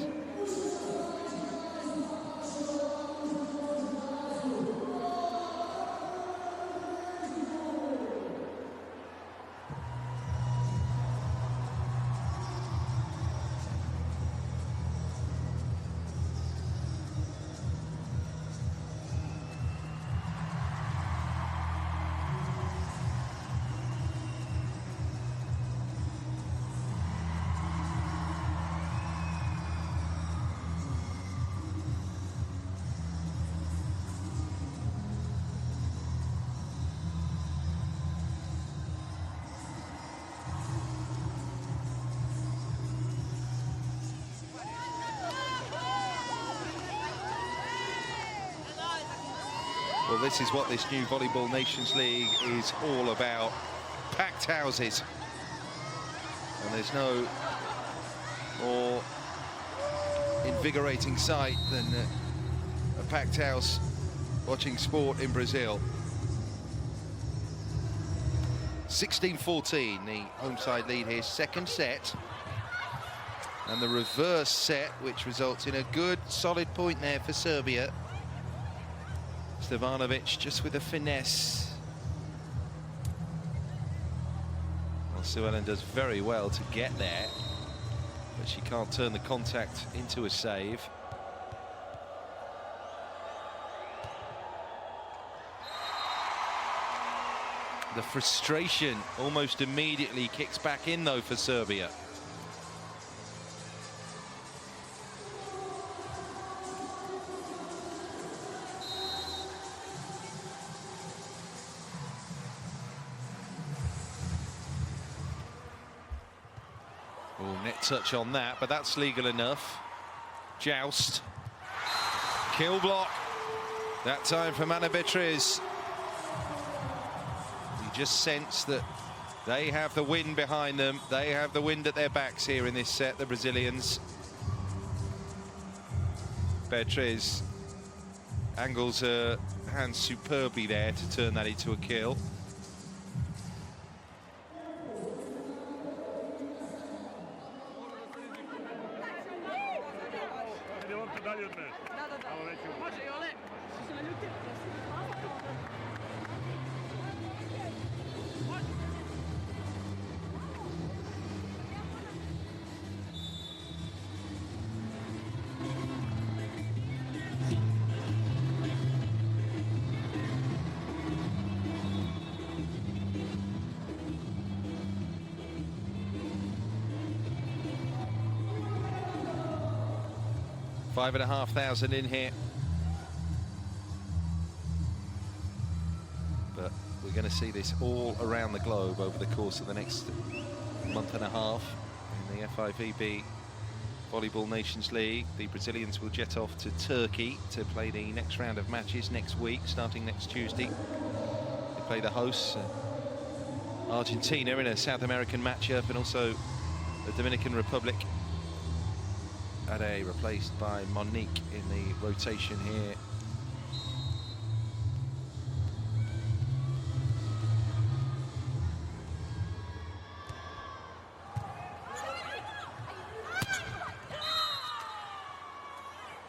Well, this is what this new Volleyball Nations League is all about. Packed houses. And there's no more invigorating sight than a packed house watching sport in Brazil. 16-14, the home side lead here, second set. And the reverse set, which results in a good, solid point there for Serbia. Stevanovic just with a finesse. Well, Sue Ellen does very well to get there, but she can't turn the contact into a save. The frustration almost immediately kicks back in, though, for Serbia. Oh, net touch on that, but that's legal enough. Joust. Kill block. That time for Mana Beatriz. You just sense that they have the wind behind them. They have the wind at their backs here in this set, the Brazilians. Beatriz angles her hands superbly there to turn that into a kill. $5,500 in here. But we're going to see this all around the globe over the course of the next month and a half in the FIVB Volleyball Nations League. The Brazilians will jet off to Turkey to play the next round of matches next week, starting next Tuesday. They play the hosts, Argentina, in a South American matchup, and also the Dominican Republic. Ade replaced by Monique in the rotation here.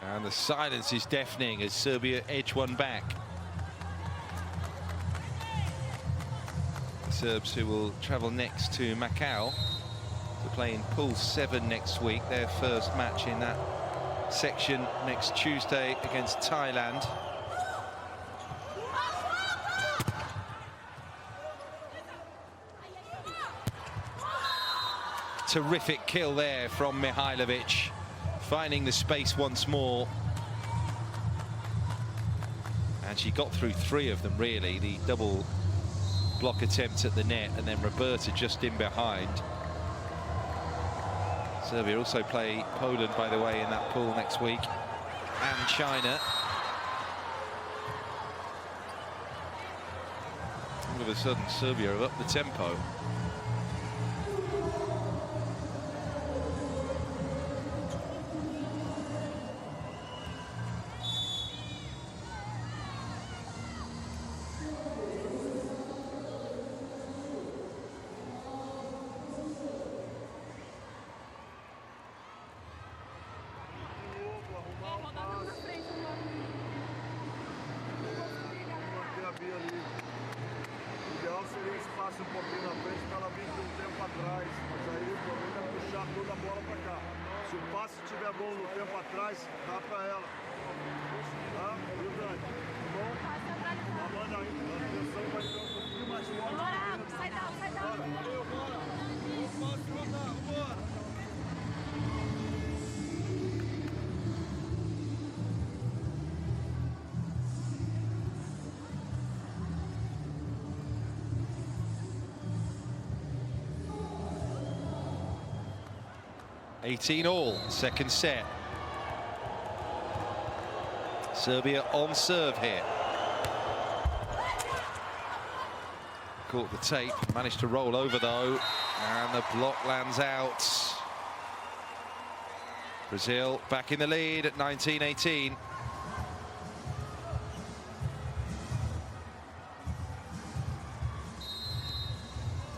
And the silence is deafening as Serbia edge one back. The Serbs, who will travel next to Macau to play in Pool 7 next week, their first match in that section next Tuesday against Thailand. Terrific kill there from Mihailovic, finding the space once more. And she got through 3 of them, really. The double block attempt at the net, and then Roberta just in behind. Serbia also play Poland, by the way, in that pool next week, and China. All of a sudden, Serbia have upped the tempo. Um pouquinho na frente para ela vir de tempo atrás, mas aí o problema é puxar toda a bola para cá. Se o passe estiver bom no tempo atrás, dá para ela. Tá? Viu, Dani? Bom? Manda aí, a atenção vai ficar um pouquinho mais forte. Bora, sai down, sai down. Valeu, bora. Vamos rodar, bora. All, second set. Serbia on serve here. Caught the tape, managed to roll over though, and the block lands out. Brazil back in the lead at 19-18.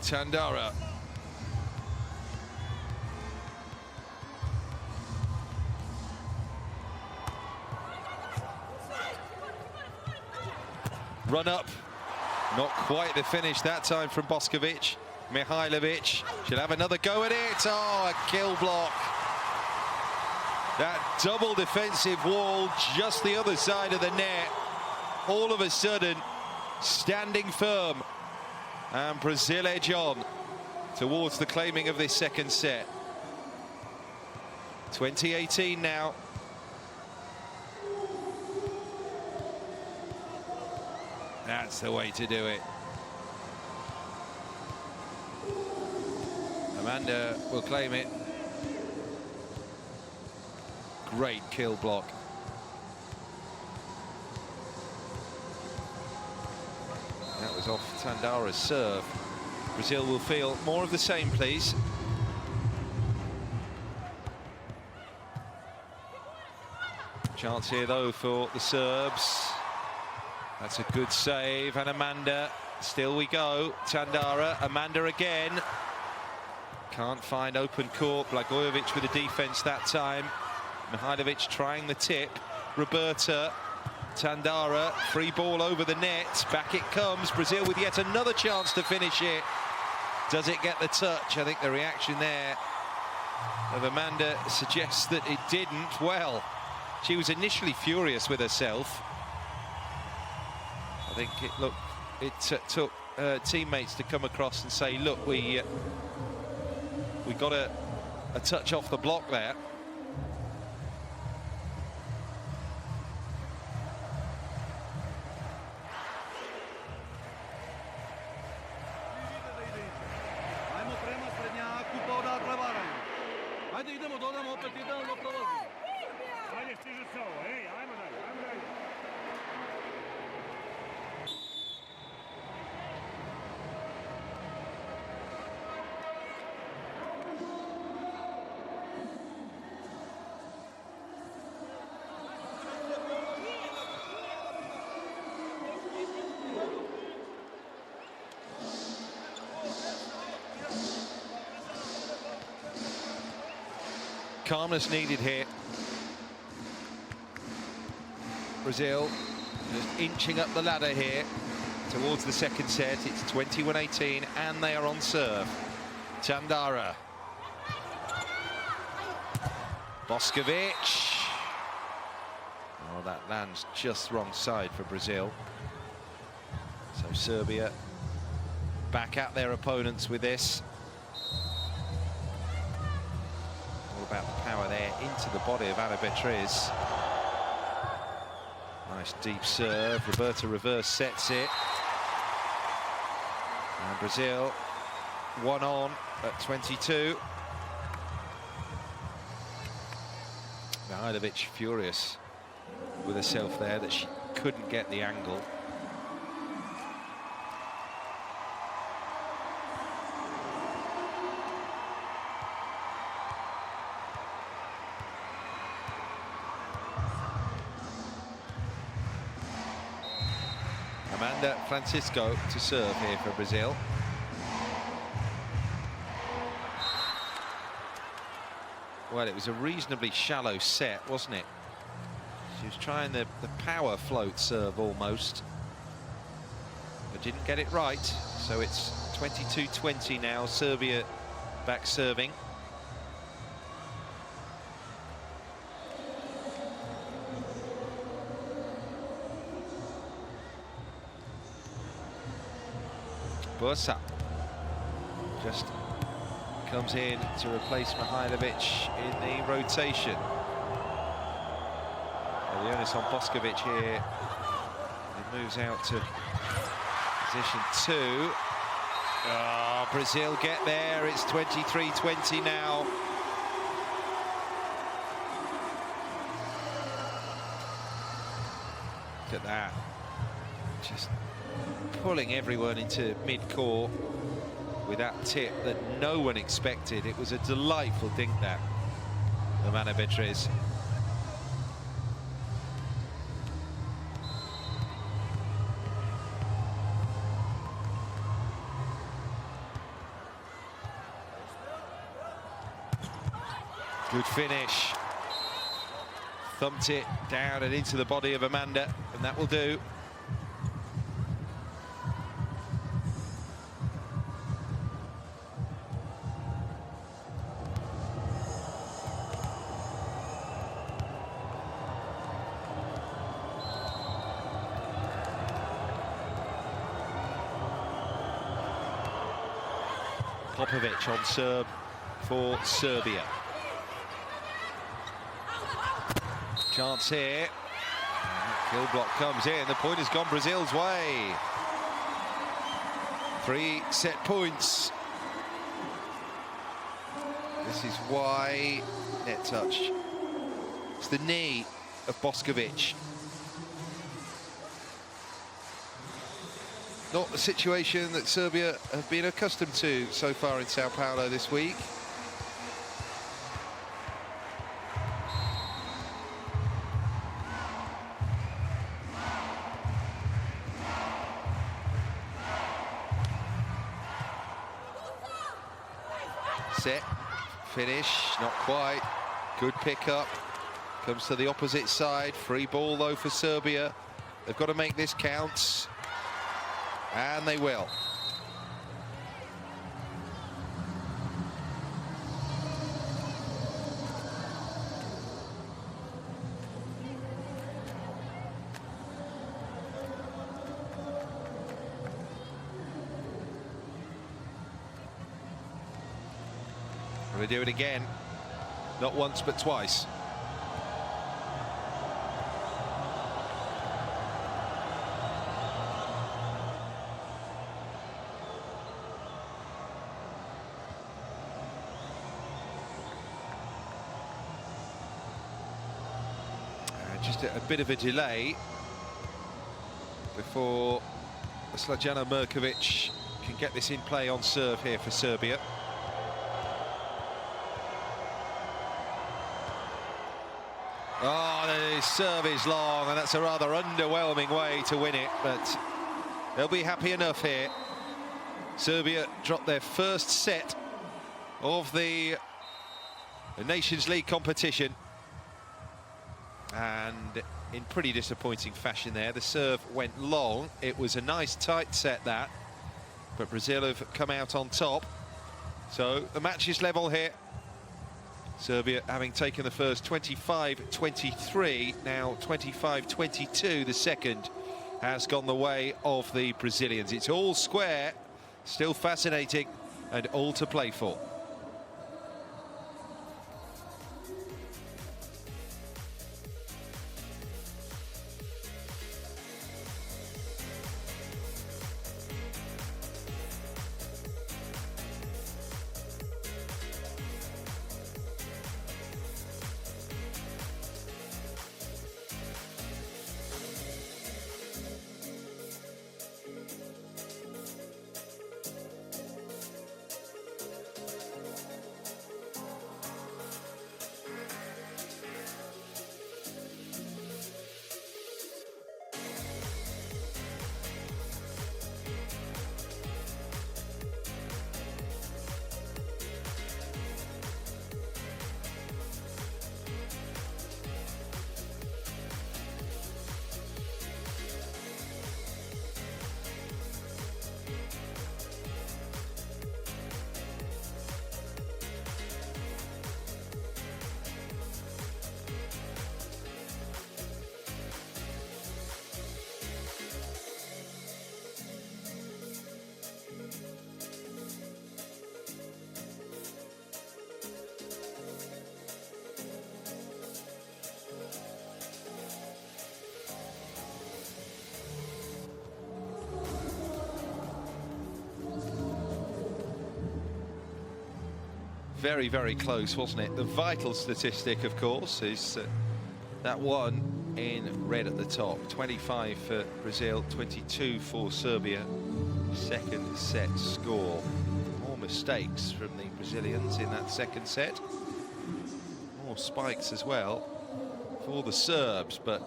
Tandara. Run up, not quite the finish that time from Boskovic. Mihailovic should have another go at it. Oh, a kill block. That double defensive wall just the other side of the net. All of a sudden, standing firm And Brazil edge on towards the claiming of this second set. 2018 now. That's the way to do it. Amanda will claim it. Great kill block. That was off Tandara's serve. Brazil will feel more of the same, please. Chance here, though, for the Serbs. That's a good save, and Amanda. Still we go. Tandara, Amanda again. Can't find open court. Blagojevic with the defense that time. Mihailovic trying the tip. Roberta. Tandara, free ball over the net. Back it comes. Brazil with yet another chance to finish it. Does it get the touch? I think the reaction there of Amanda suggests that it didn't. Well, she was initially furious with herself. I think it took teammates to come across and say, look, we got a touch off the block there. Ajde, stiže se ovo, ej, ajmo dalje, ajmo dalje. Calmness needed here. Brazil just inching up the ladder here towards the second set. It's 21-18 and they are on serve. Tandara. Boskovic. Oh, that lands just wrong side for Brazil. So Serbia back at their opponents with this. All about the power there into the body of Ana Beatriz. Nice deep serve. Roberta reverse sets it. And Brazil one on at 22. Mihailovic furious with herself there that she couldn't get the angle. Amanda Francisco to serve here for Brazil. Well, it was a reasonably shallow set, wasn't it? She was trying the power float serve almost, but didn't get it right. So it's 22-20 now. Serbia back serving. Bursa just comes in to replace Mihailovic in the rotation. The onus on Boskovic here. It moves out to position 2. Oh, Brazil get there. It's 23-20 now. Look at that. Just pulling everyone into mid-court with that tip that no one expected. It was a delightful dink that of Ana Beatriz. Good finish. Thumped it down and into the body of Amanda, and that will do. Popovic on serve for Serbia. Chance here. Kill block comes in. The point has gone Brazil's way. 3 set points. This is why net touch. It's the knee of Boskovic. Not the situation that Serbia have been accustomed to so far in Sao Paulo this week. Set, finish, not quite. Good pickup. Comes to the opposite side. Free ball though for Serbia. They've got to make this count. And they will. We're going to do it again. Not once, but twice. Just a bit of a delay before Slađana Mirković can get this in play on serve here for Serbia. Oh, the serve is long, and that's a rather underwhelming way to win it, but they'll be happy enough here. Serbia dropped their first set of the Nations League competition. And in pretty disappointing fashion there. The serve went long. It was a nice tight set, that. But Brazil have come out on top. So the match is level here. Serbia having taken the first 25-23, now 25-22. The second has gone the way of the Brazilians. It's all square, still fascinating, and all to play for. Very, very close, wasn't it? The vital statistic, of course, is that one in red at the top. 25 for Brazil, 22 for Serbia. Second set score. More mistakes from the Brazilians in that second set. More spikes as well for the Serbs, but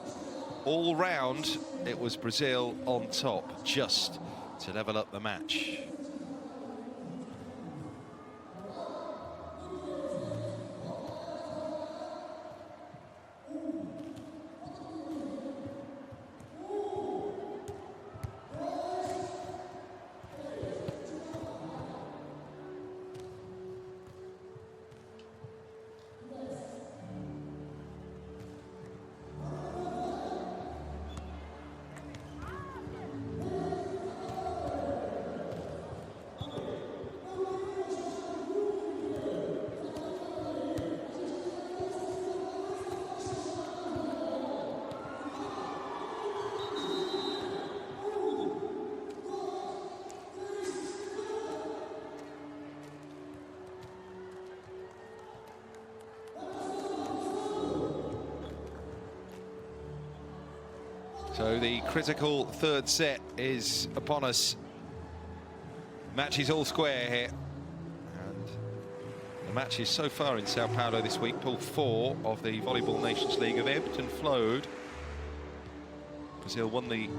all round it was Brazil on top, just to level up the match. So the critical third set is upon us. Match is all square here. And the matches so far in Sao Paulo this week, pool 4 of the Volleyball Nations League, have ebbed and flowed. Brazil won the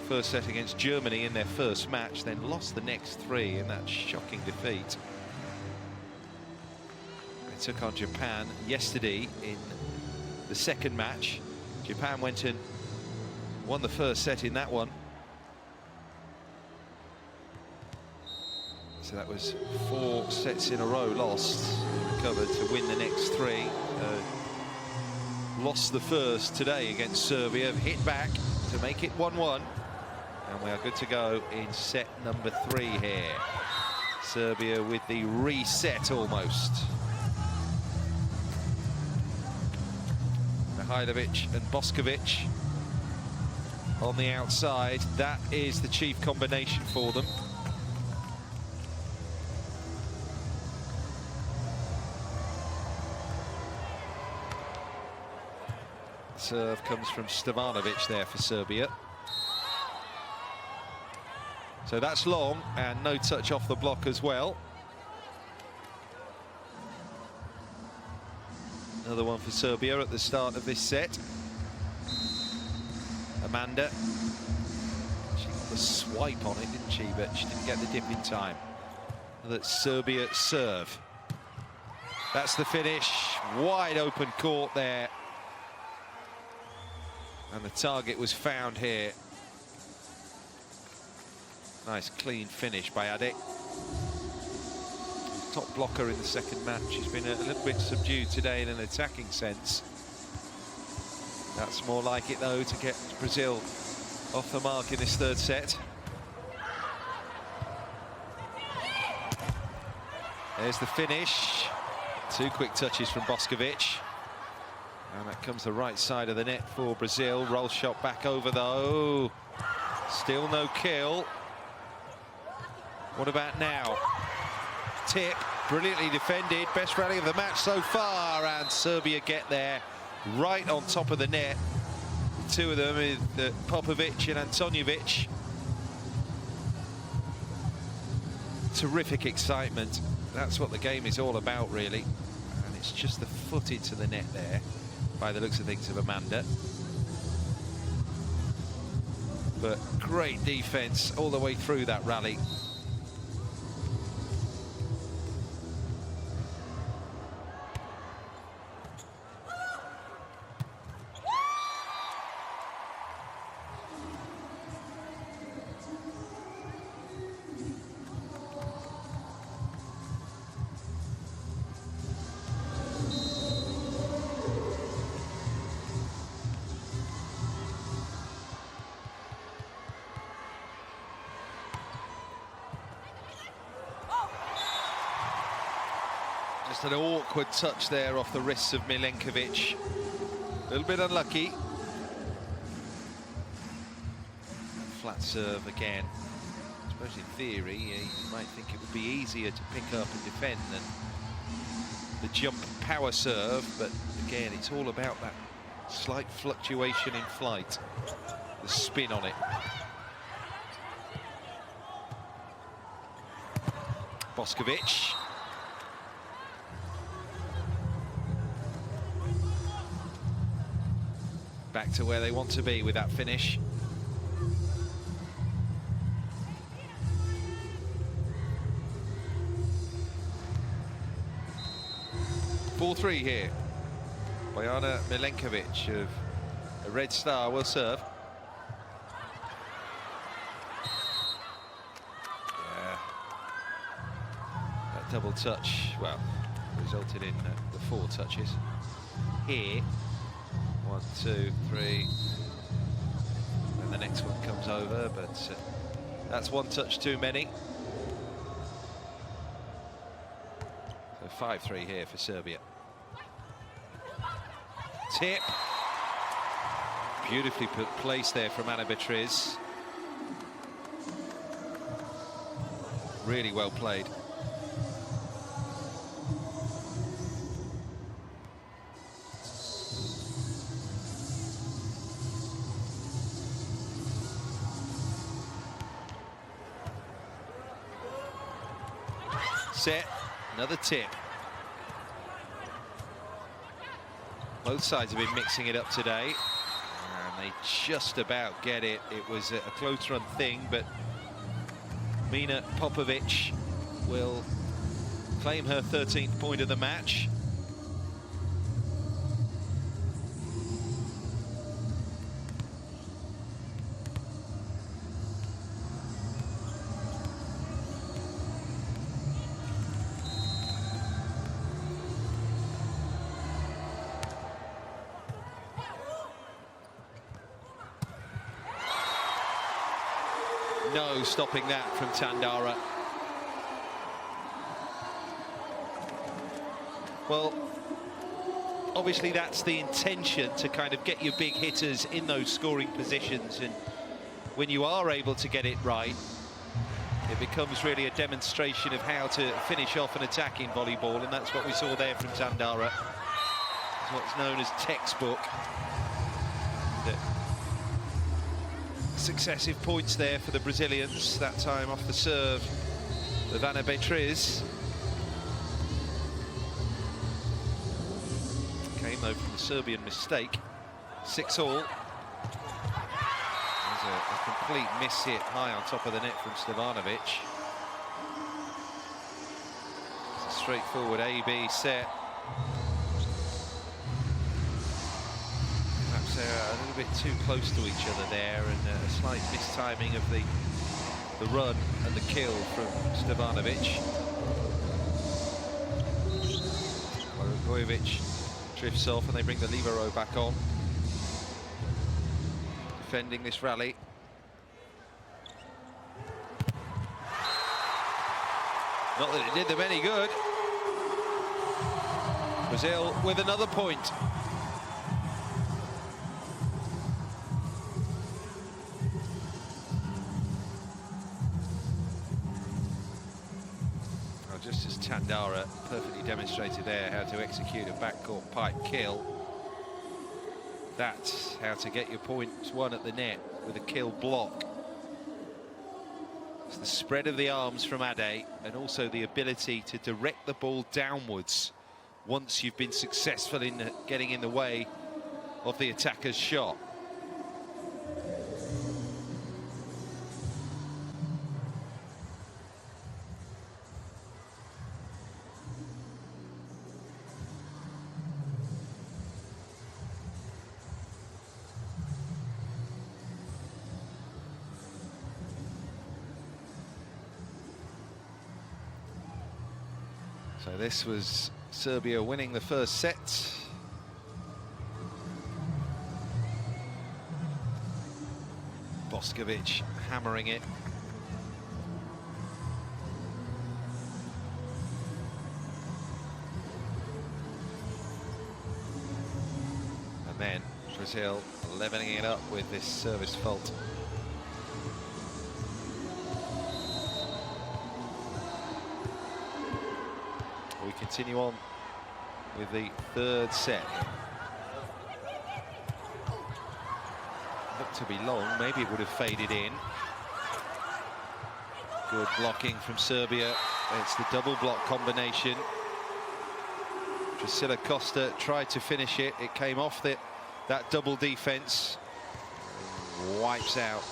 first set against Germany in their first match, then lost the next 3 in that shocking defeat. They took on Japan yesterday in the second match. Japan went and won the first set in that one. So that was 4 sets in a row lost. Recovered to win the next 3. Lost the first today against Serbia, hit back to make it 1-1. And we are good to go in set number 3 here. Serbia with the reset almost. Mihailovic and Boskovic on the outside. That is the chief combination for them. Serve comes from Stevanovic there for Serbia. So that's long and no touch off the block as well. Another one for Serbia at the start of this set. Amanda. She got the swipe on it, didn't she? But she didn't get the dip in time. That's Serbia serve. That's the finish. Wide open court there. And the target was found here. Nice clean finish by Ade. Top blocker in the second match. He's been a little bit subdued today in an attacking sense. That's more like it though, to get Brazil off the mark in this third set. There's the finish. 2 quick touches from Boskovic. And that comes the right side of the net for Brazil. Roll shot back over though. Still no kill. What about now? Tip, brilliantly defended. Best rally of the match so far. And Serbia get there right on top of the net. The 2 of them, Popovic and Antonjevic. Terrific excitement. That's what the game is all about, really. And it's just the foot into the net there, by the looks of things, of Amanda. But great defense all the way through that rally. Just an awkward touch there off the wrists of Milenkovic. A little bit unlucky. Flat serve again. I suppose in theory you might think it would be easier to pick up and defend than the jump power serve, but again it's all about that slight fluctuation in flight, the spin on it. Boskovic. Back to where they want to be with that finish. Ball 3 here. Bojana Milenkovic of the Red Star will serve. Yeah. That double touch, well, resulted in the 4 touches. Here. 1, 2, 3, and the next one comes over, but that's 1 touch too many. So 5-3 here for Serbia. Tip. Beautifully placed there from Ana Beatriz. Really well played. set, another tip. Both sides have been mixing it up today, and they just about get it. It was a close run thing, but Mina Popovic will claim her 13th point of the match. No stopping that from Tandara. Well, obviously that's the intention, to kind of get your big hitters in those scoring positions, and when you are able to get it right, it becomes really a demonstration of how to finish off an attack in volleyball, and that's what we saw there from Tandara. It's what's known as textbook. Successive points there for the Brazilians, that time off the serve of Ana Beatriz. Came though from the Serbian mistake. 6-all. There's a complete miss hit high on top of the net from Stevanovic. It's a straightforward A-B set. A little bit too close to each other there, and a slight mistiming of the run and the kill from Stevanovic. Bojovic drifts off, and they bring the libero back on, defending this rally. Not that it did them any good. Brazil with another point. Just as Tandara perfectly demonstrated there how to execute a backcourt pipe kill, that's how to get your points won at the net, with a kill block. It's the spread of the arms from Ade, and also the ability to direct the ball downwards once you've been successful in getting in the way of the attacker's shot. So this was Serbia winning the first set. Boskovic hammering it. And then Brazil leveling it up with this service fault. We continue on with the third set. Looked to be long, maybe it would have faded in. Good blocking from Serbia. It's the double block combination. Priscilla Costa tried to finish it. It came off that double defense. Wipes out.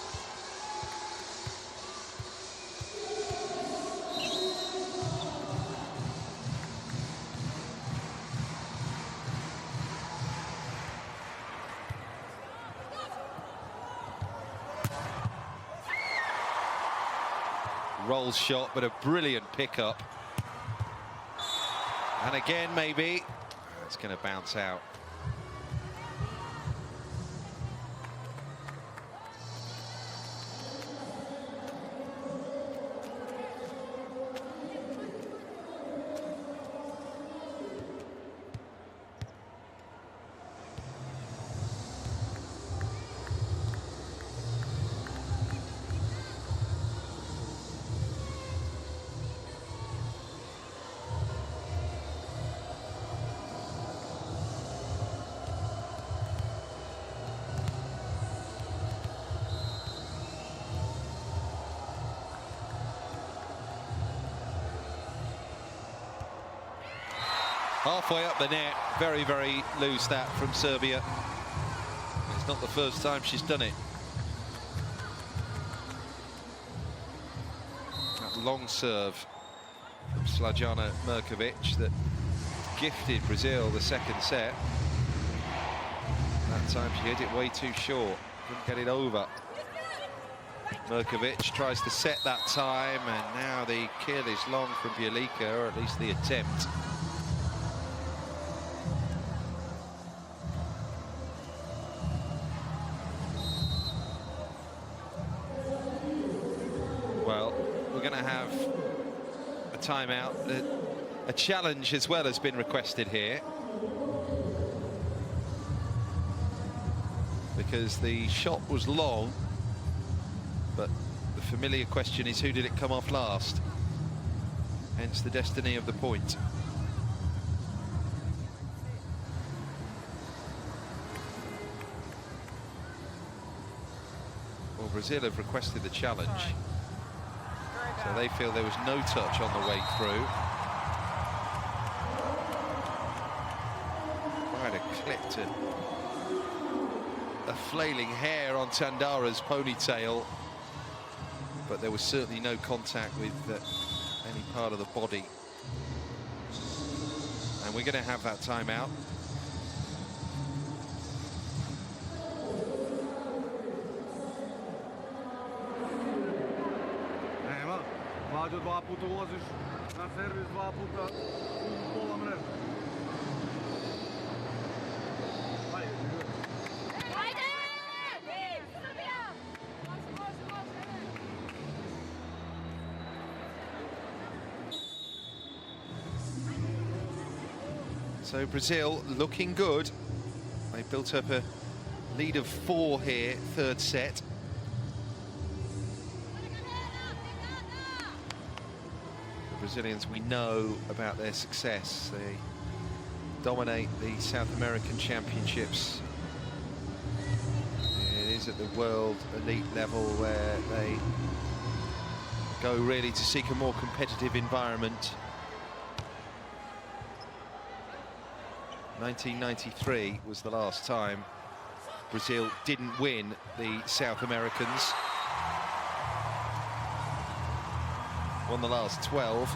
Roll shot, but a brilliant pickup. And again, maybe it's going to bounce out. Halfway up the net, very, very loose that from Serbia. It's not the first time she's done it. That long serve from Slađana Mirković that gifted Brazil the second set. That time she hit it way too short, couldn't get it over. Mirković tries to set that time, and now the kill is long from Bjelica, or at least the attempt. Well, we're going to have a timeout. A challenge as well has been requested here, because the shot was long, but the familiar question is, who did it come off last? Hence the destiny of the point. Well, Brazil have requested the challenge, so they feel there was no touch on the way through. Quite a clip to a flailing hair on Tandara's ponytail, but there was certainly no contact with any part of the body. And we're going to have that timeout. Mlađo, 2 puta ulaziš na servis, 2 puta u pola mreža. So Brazil looking good. They built up a lead of 4 here, third set. The Brazilians, we know about their success. They dominate the South American Championships. It is at the world elite level where they go really to seek a more competitive environment. 1993 was the last time Brazil didn't win the South Americans. Won the last 12.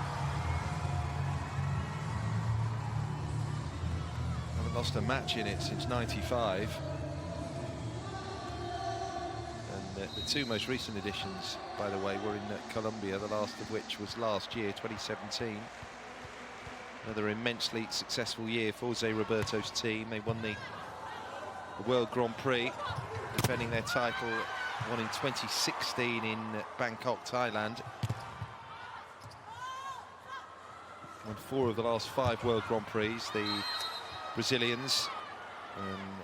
Haven't lost a match in it since 95. And the 2 most recent editions, by the way, were in Colombia, the last of which was last year, 2017. Another immensely successful year for Jose Roberto's team. They won the World Grand Prix, defending their title, won in 2016 in Bangkok, Thailand. Won 4 of the last 5 World Grand Prix, the Brazilians.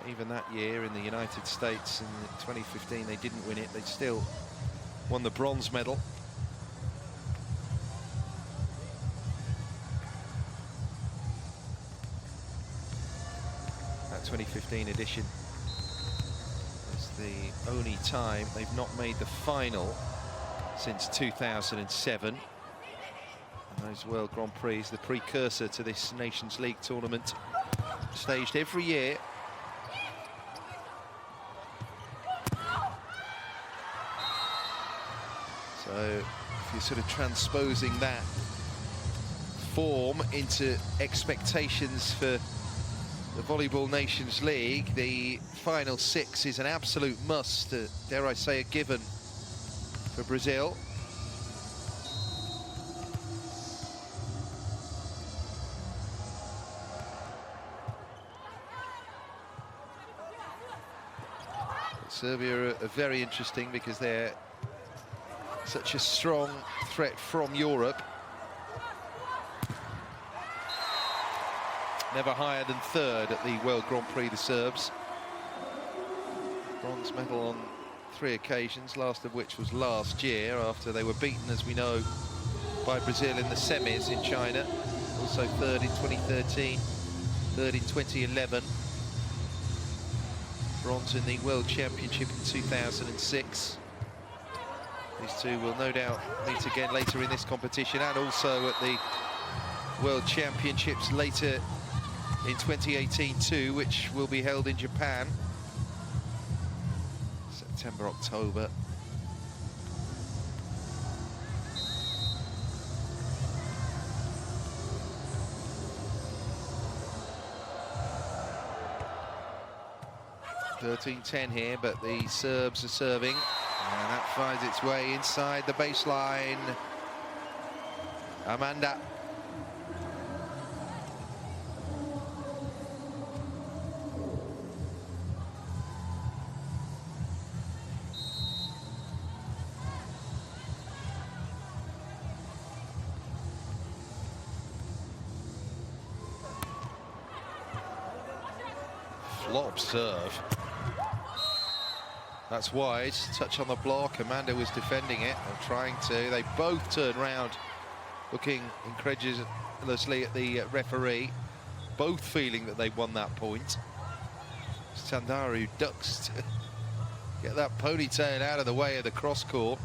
Even that year in the United States in 2015, they didn't win it. They still won the bronze medal. That 2015 edition is the only time they've not made the final since 2007. And those World Grand Prix, the precursor to this Nations League tournament, staged every year. So if you're sort of transposing that form into expectations for the Volleyball Nations League, the final 6 is an absolute must, dare I say a given, for Brazil. Serbia are very interesting because they're such a strong threat from Europe. Never higher than 3rd at the World Grand Prix, the Serbs. Bronze medal on 3 occasions, last of which was last year after they were beaten, as we know, by Brazil in the semis in China. Also 3rd in 2013, 3rd in 2011. Bronze in the World Championship in 2006. These two will no doubt meet again later in this competition, and also at the World Championships later in 2018 too, which will be held in Japan. September, October. (13-10) here, but the Serbs are serving, and that finds its way inside the baseline. Amanda. Flop serve. That's wide. Touch on the block. Amanda was defending it and trying to. They both turn round, looking incredulously at the referee, both feeling that they won that point. Sandaru ducks to get that ponytail out of the way of the cross court.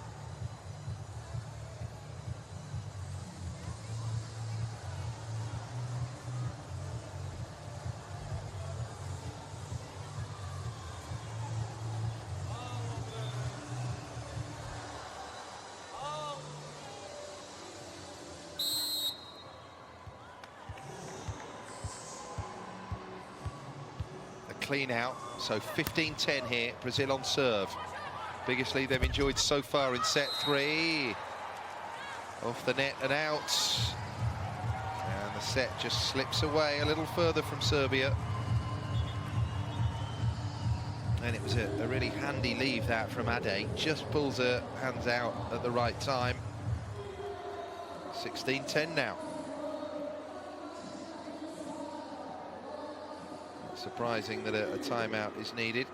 Clean out, so 15-10 here, Brazil on serve. Biggest lead they've enjoyed so far in set 3. Off the net and out. And the set just slips away a little further from Serbia. And it was a really handy leave that from Ade. Just pulls her hands out at the right time. 16-10 now. Surprising that a timeout is needed.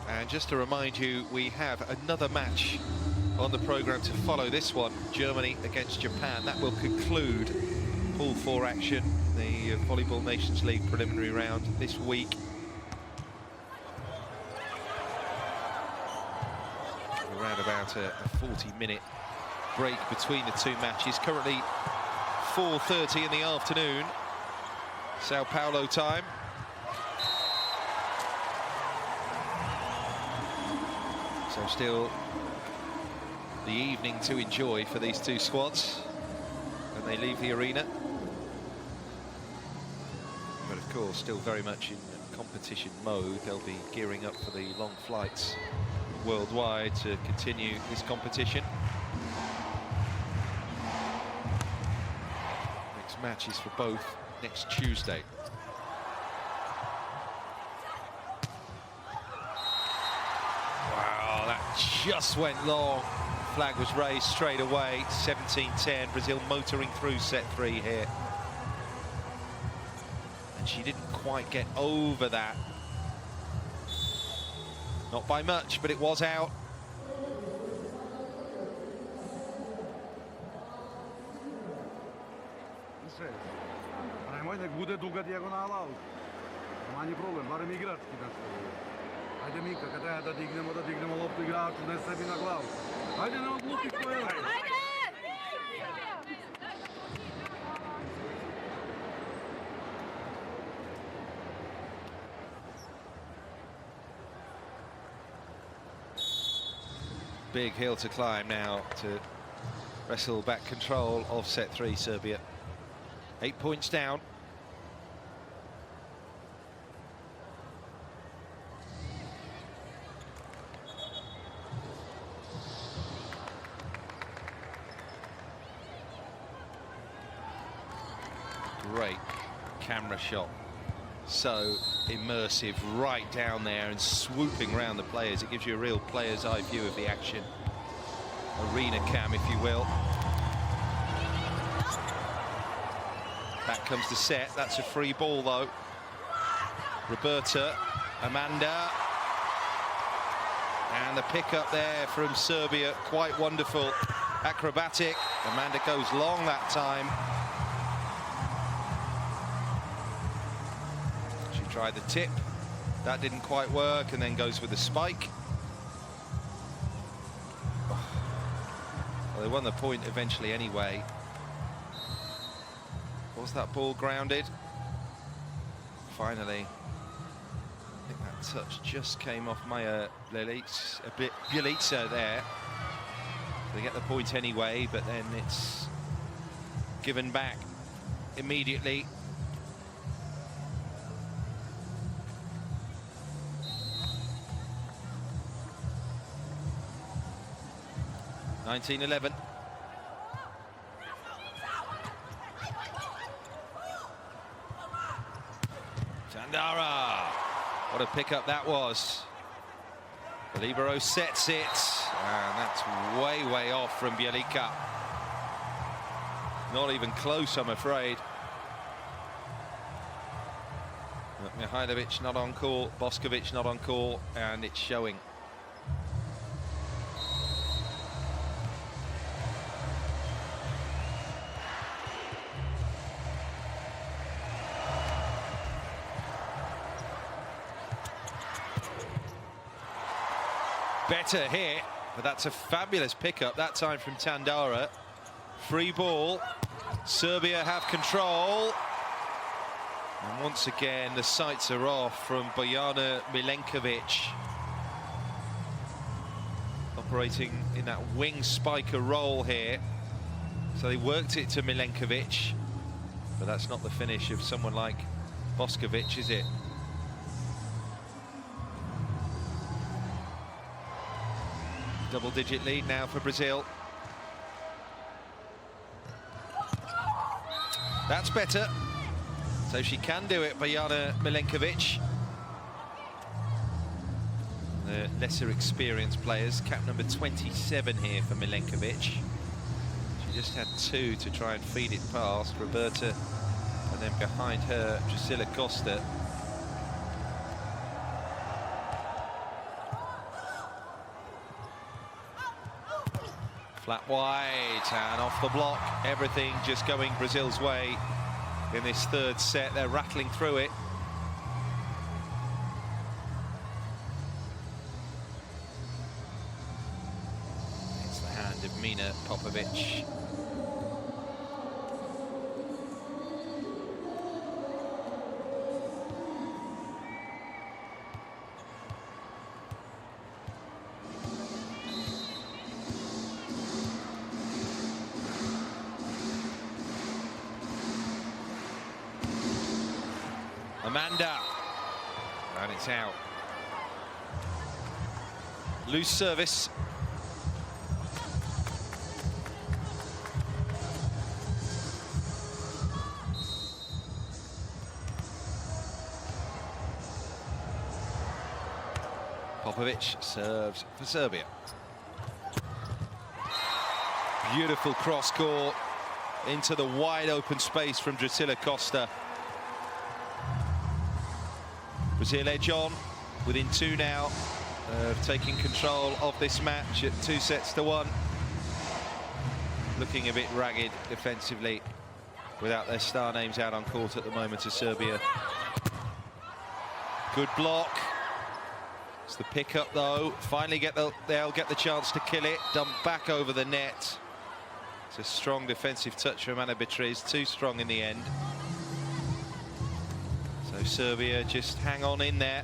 And just to remind you, we have another match on the programme to follow this one, Germany against Japan. That will conclude Pool 4 action, the Volleyball Nations League preliminary round this week. Around about a 40-minute break between the two matches. Currently 4:30 in the afternoon, Sao Paulo time. So still the evening to enjoy for these two squads when they leave the arena. But of course, still very much in competition mode. They'll be gearing up for the long flights worldwide to continue this competition. Next match is for both next Tuesday. Just went long. Flag was raised straight away. 17-10. Brazil motoring through set 3 here. And she didn't quite get over that. Not by much, but it was out. Nemoj nek bude duga dijagonala, manji problem, barem igrački da se. Ajde Mika, kad treba da dignemo loptu igraču, ne sebi na glavu. Ajde, ne odlupi ko je. Big hill to climb now to wrestle back control of set 3, Serbia. 8 points down. great camera shot. So immersive, right down there and swooping around the players. It gives you a real player's eye view of the action. Arena cam, if you will. Back comes the set. That's a free ball, though. Roberta, Amanda. And the pick up there from Serbia, quite wonderful. Acrobatic. Amanda goes long that time. She tried the tip. That didn't quite work, and then goes with the spike. Well, they won the point eventually anyway. Was that ball grounded? Finally. I think that touch just came off Maya Bjelica there. They get the point anyway, but then it's given back immediately. (19-11). Tandara, what a pickup that was. The libero sets it, and that's way off from Bjelica. Not even close, I'm afraid. Mihailovic not on court, Boskovic not on court, and it's showing. Better hit, but that's a fabulous pickup that time from Tandara. Free ball. Serbia have control. And once again, the sights are off from Bojana Milenkovic. Operating in that wing spiker role here. So they worked it to Milenkovic, but that's not the finish of someone like Boskovic, is it? Double-digit lead now for Brazil. That's better. So she can do it, Bojana Milenkovic. The lesser experienced players. Cap number 27 here for Milenkovic. She just had two to try and feed it past Roberta, and then behind her, Drusilla Costa. Flat wide and off the block. Everything just going Brazil's way in this third set. They're rattling through it. It's the hand of Mina Popovic. Amanda, and it's out. Loose service. Popovic serves for Serbia. Beautiful cross court into the wide open space from Drusilla Costa. Brazil edge on, within two now, taking control of this match at 2-1. Looking a bit ragged defensively without their star names out on court at the moment of Serbia. Good block. It's the pickup though. Finally they'll get the chance to kill it. Dumped back over the net. It's a strong defensive touch from Ana Beatriz, too strong in the end. So Serbia just hang on in there.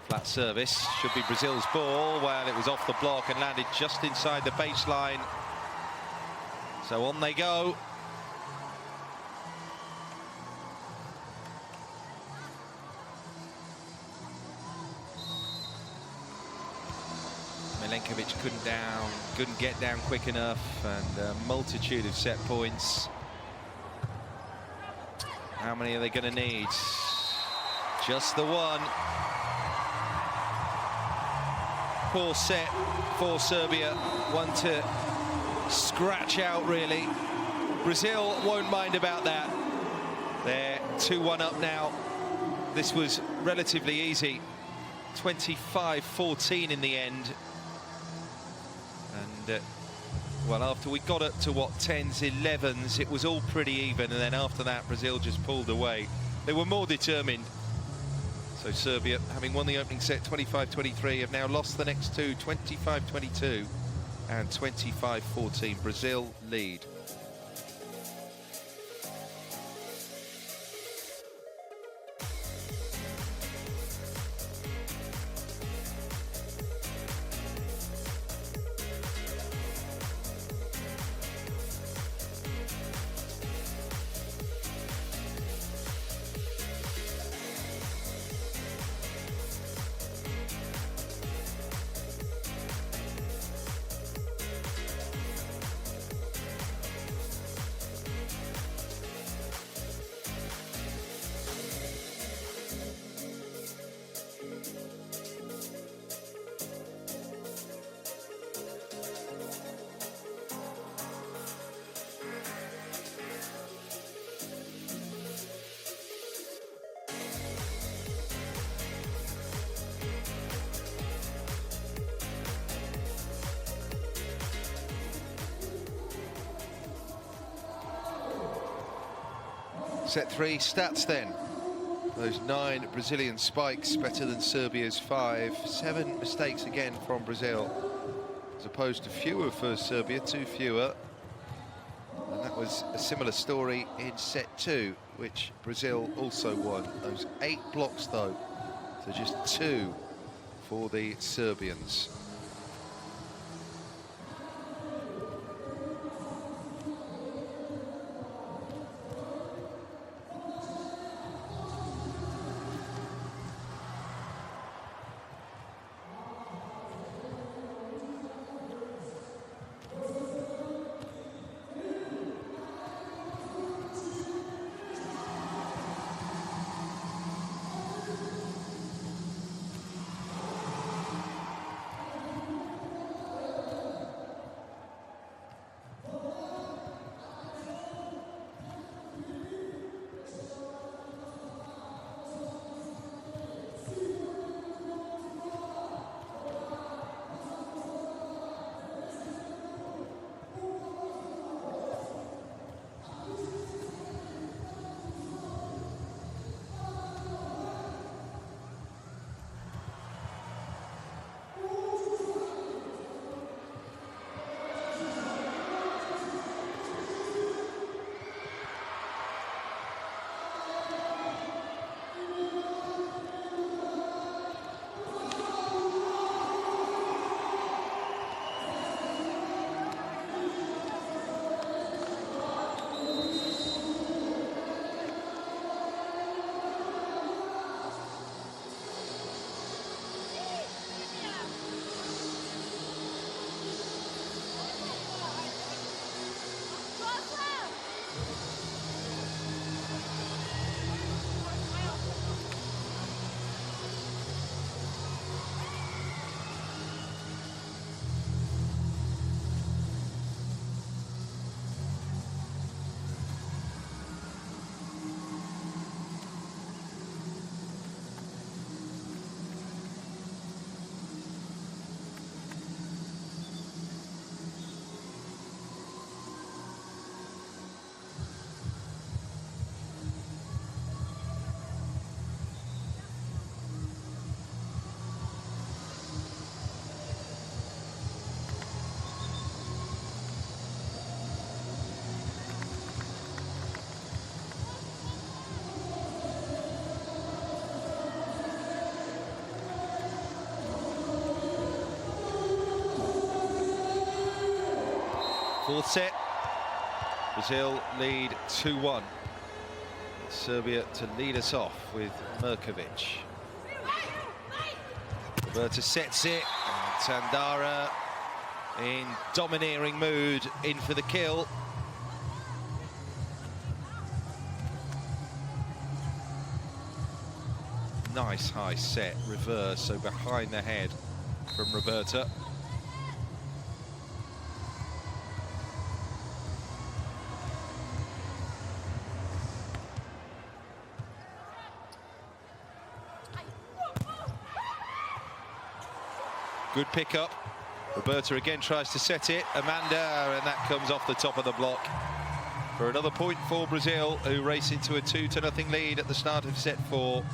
Flat service, should be Brazil's ball. Well, it was off the block and landed just inside the baseline. So on they go. Milenkovic couldn't get down quick enough, and a multitude of set points. How many are they going to need? Just the one. Poor set for Serbia, one to scratch out really. Brazil won't mind about that. They're 2-1 up now. This was relatively easy. 25-14 in the end. And well, after we got up to what, 10s, 11s, it was all pretty even, and then after that Brazil just pulled away. They were more determined. So Serbia, having won the opening set 25-23, have now lost the next two, 25-22 and 25-14. Brazil lead. Set three stats then. Those 9 Brazilian spikes, better than Serbia's 5. 7 mistakes again from Brazil, as opposed to fewer for Serbia, 2 fewer. And that was a similar story in set 2, which Brazil also won. Those 8 blocks though, so just 2 for the Serbians. Fourth set, Brazil lead 2-1. Serbia to lead us off with Mirkovic. Roberta sets it, Tandara in domineering mood, in for the kill. Nice high set reverse, so behind the head from Roberta. Good pickup. Roberta again tries to set it. Amanda, and that comes off the top of the block for another point for Brazil, who race into a 2-0 lead at the start of set 4.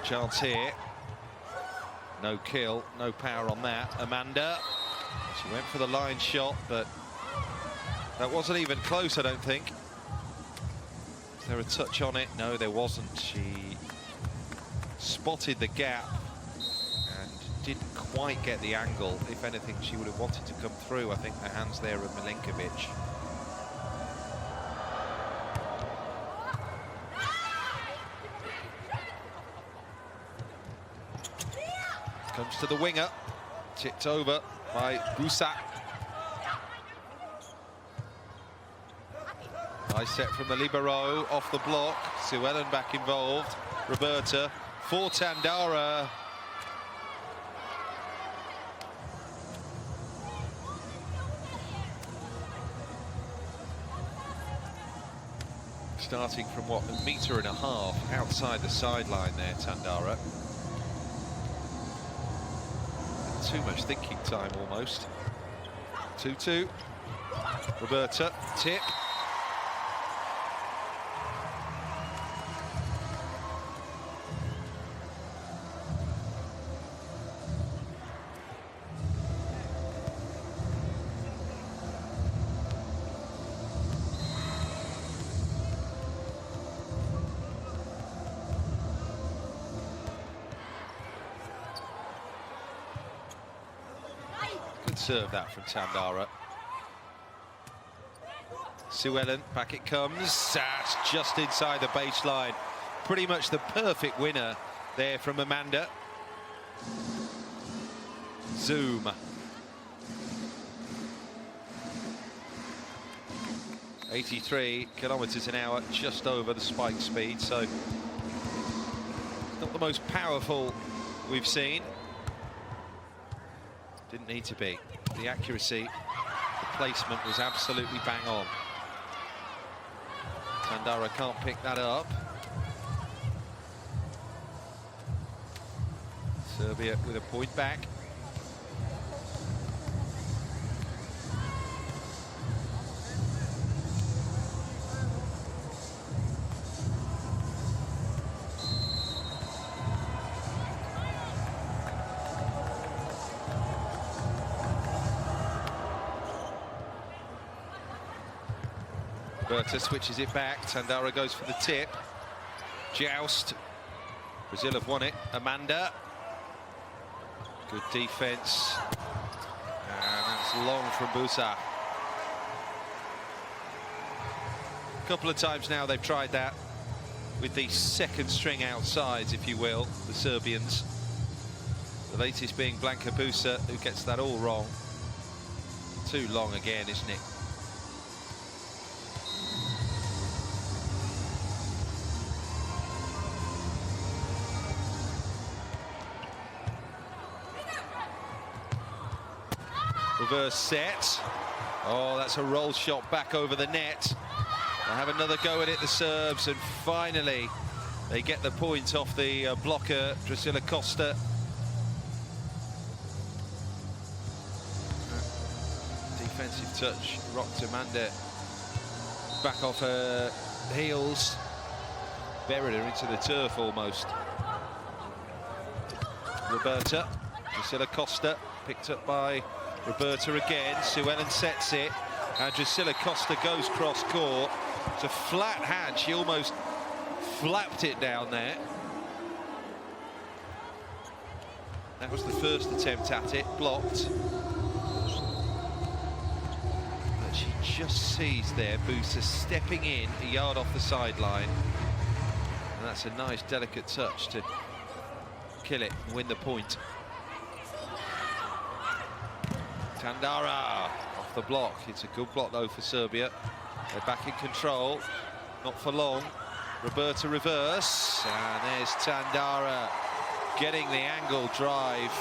Chance here. No kill, no power on that. Amanda, she went for the line shot, but that wasn't even close, I don't think. Was there a touch on it? No, there wasn't. She spotted the gap and didn't quite get the angle. If anything, she would have wanted to come through. I think the hands there of Milinkovic. Comes to the winger, tipped over by Busak. Nice set from the libero, off the block. Suellen back involved. Roberta for Tandara. Starting from what, 1.5 meters outside the sideline there, Tandara. Too much thinking time almost. 2-2. Roberta, tip. Serve that from Tandara. Suellen, back it comes. That's just inside the baseline. Pretty much the perfect winner there from Amanda. Zoom. 83 kilometers an hour, just over the spike speed, so not the most powerful we've seen. Didn't need to be. The accuracy, the placement was absolutely bang on. Tandara can't pick that up. Serbia with a point back. Roberta switches it back. Tandara goes for the tip. Joust. Brazil have won it. Amanda. Good defense. And that's long from Busa. A couple of times now they've tried that with the second string outsides, if you will, the Serbians. The latest being Blanka Busa, who gets that all wrong. Too long again, isn't it? Reverse set. Oh, that's a roll shot back over the net. They'll have another go at it, the Serbs, and finally they get the point off the blocker, Drusilla Costa. Defensive touch, rocked Amanda back off her heels, buried her into the turf almost. Roberta, Drusilla Costa, picked up by Roberta again. Suellen sets it, and Drusilla Costa goes cross court. It's a flat hand. She almost flapped it down there. That was the first attempt at it, blocked. But she just sees there Busa stepping in a yard off the sideline. And that's a nice, delicate touch to kill it and win the point. Tandara off the block. It's a good block though for Serbia. They're back in control, not for long. Roberta reverse, and there's Tandara getting the angle drive.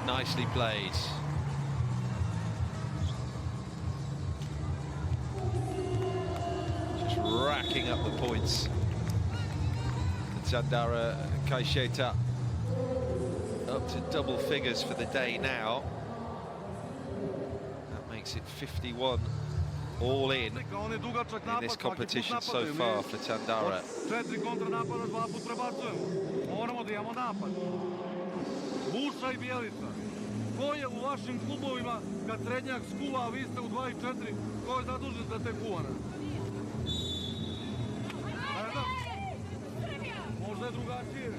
Nicely played. Just racking up the points. Tandara Kaisheta up to double figures for the day now. That makes it 51 all in this competition so far for Tandara. 4 kontra napada, 2 put prebacujemo. Moramo da imamo napad. Buša i Bjelica. Ko je u vašim klubovima kad srednjak skuva, a vi ste u 2 i 4, ko je zadužen za te kuvane? Ne znam. Možda je drugačije.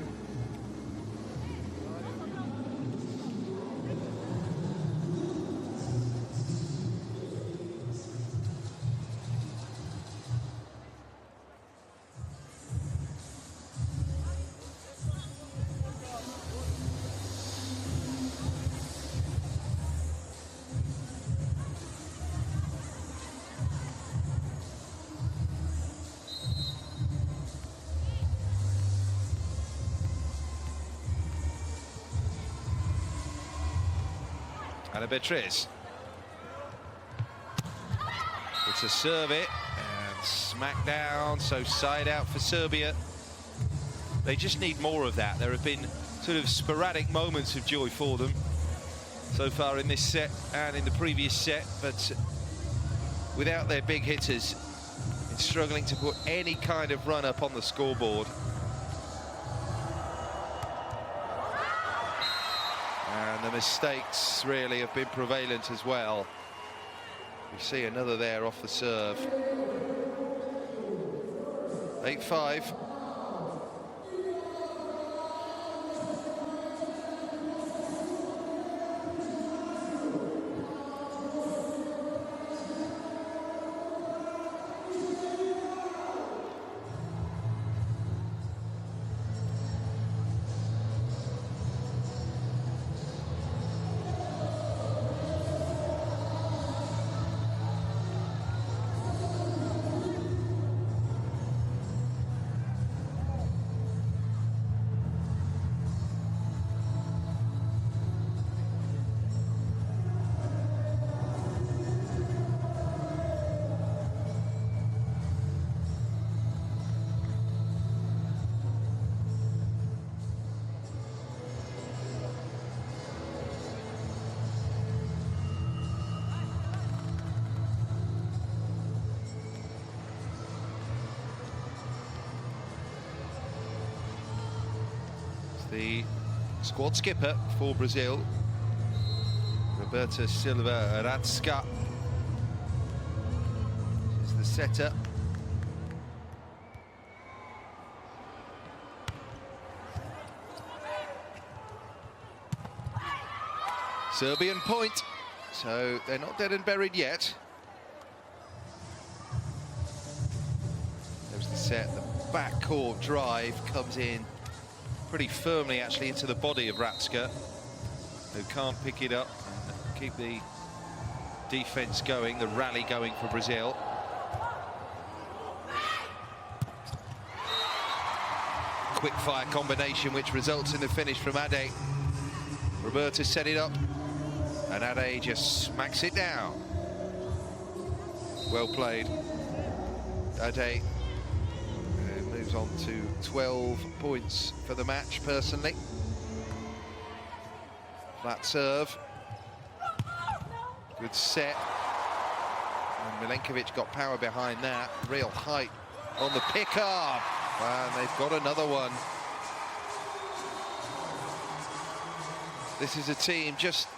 Ana Beatriz. It's a serve it and smack down, so side out for Serbia. They just need more of that. There have been sort of sporadic moments of joy for them so far in this set and in the previous set, but without their big hitters, it's struggling to put any kind of run up on the scoreboard. And the mistakes really have been prevalent as well. We see another there off the serve. 8-5. The squad skipper for Brazil, Roberta Silva Radska, is the setter. Serbian point, so they're not dead and buried yet. There's the set, the backcourt drive comes in pretty firmly actually into the body of Ratska, who can't pick it up and keep the defense going, the rally going for Brazil. Quick fire combination which results in the finish from Ade. Roberta set it up and Ade just smacks it down. Well played, Ade. Moves on to 12 points for the match, personally. Flat serve. Good set. And Milenkovic got power behind that. Real height on the pick-up. And they've got another one. This is a team just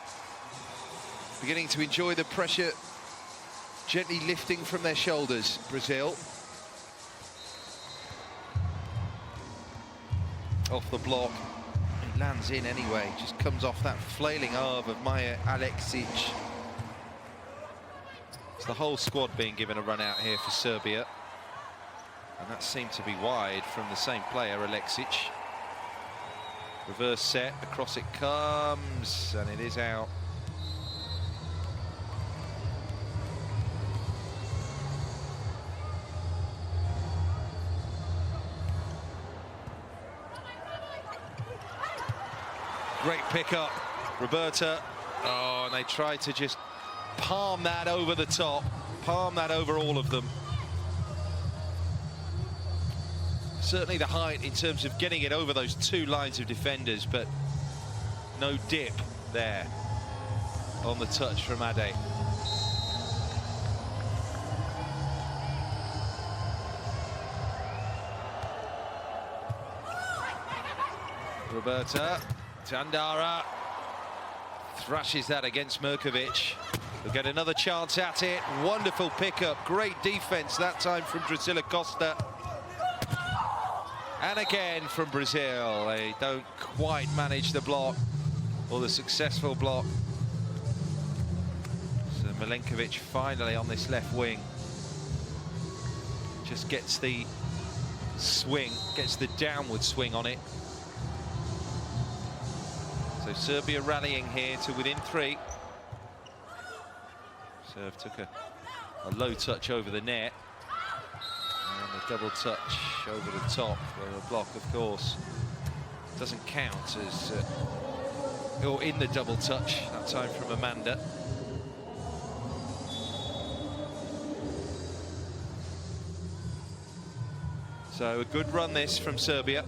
beginning to enjoy the pressure, gently lifting from their shoulders, Brazil. Off the block, lands in anyway. Just comes off that flailing arm of Maja Aleksic. It's the whole squad being given a run out here for Serbia. And that seemed to be wide from the same player, Aleksic. Reverse set, across it comes, and it is out. Great pickup, Roberta. Oh, and they tried to just palm that over the top, palm that over all of them. Certainly the height in terms of getting it over those two lines of defenders, but no dip there on the touch from Ade. Roberta, Tandara thrashes that against Merkovic. We'll get another chance at it. Wonderful pickup, great defense that time from Drusilla Costa. And again from Brazil, they don't quite manage the block, or the successful block. So Milenkovic finally on this left wing. Just gets the swing, gets the downward swing on it. So Serbia rallying here to within 3. Serve took a low touch over the net. And a double touch over the top, where a block, of course, doesn't count as or in the double touch, that time from Amanda. So a good run this from Serbia.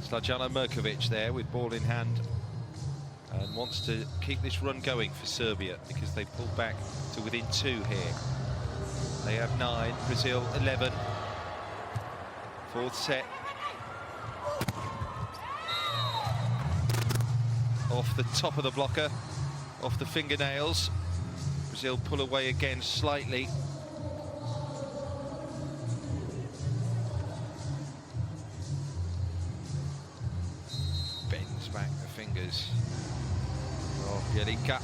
Slađana Merkovic there with ball in hand and wants to keep this run going for Serbia, because they pulled back to within 2 here. They have 9, Brazil 11. Fourth set. Off the top of the blocker, off the fingernails. Brazil pull away again slightly. Bends back the fingers. Oh, Bjelica.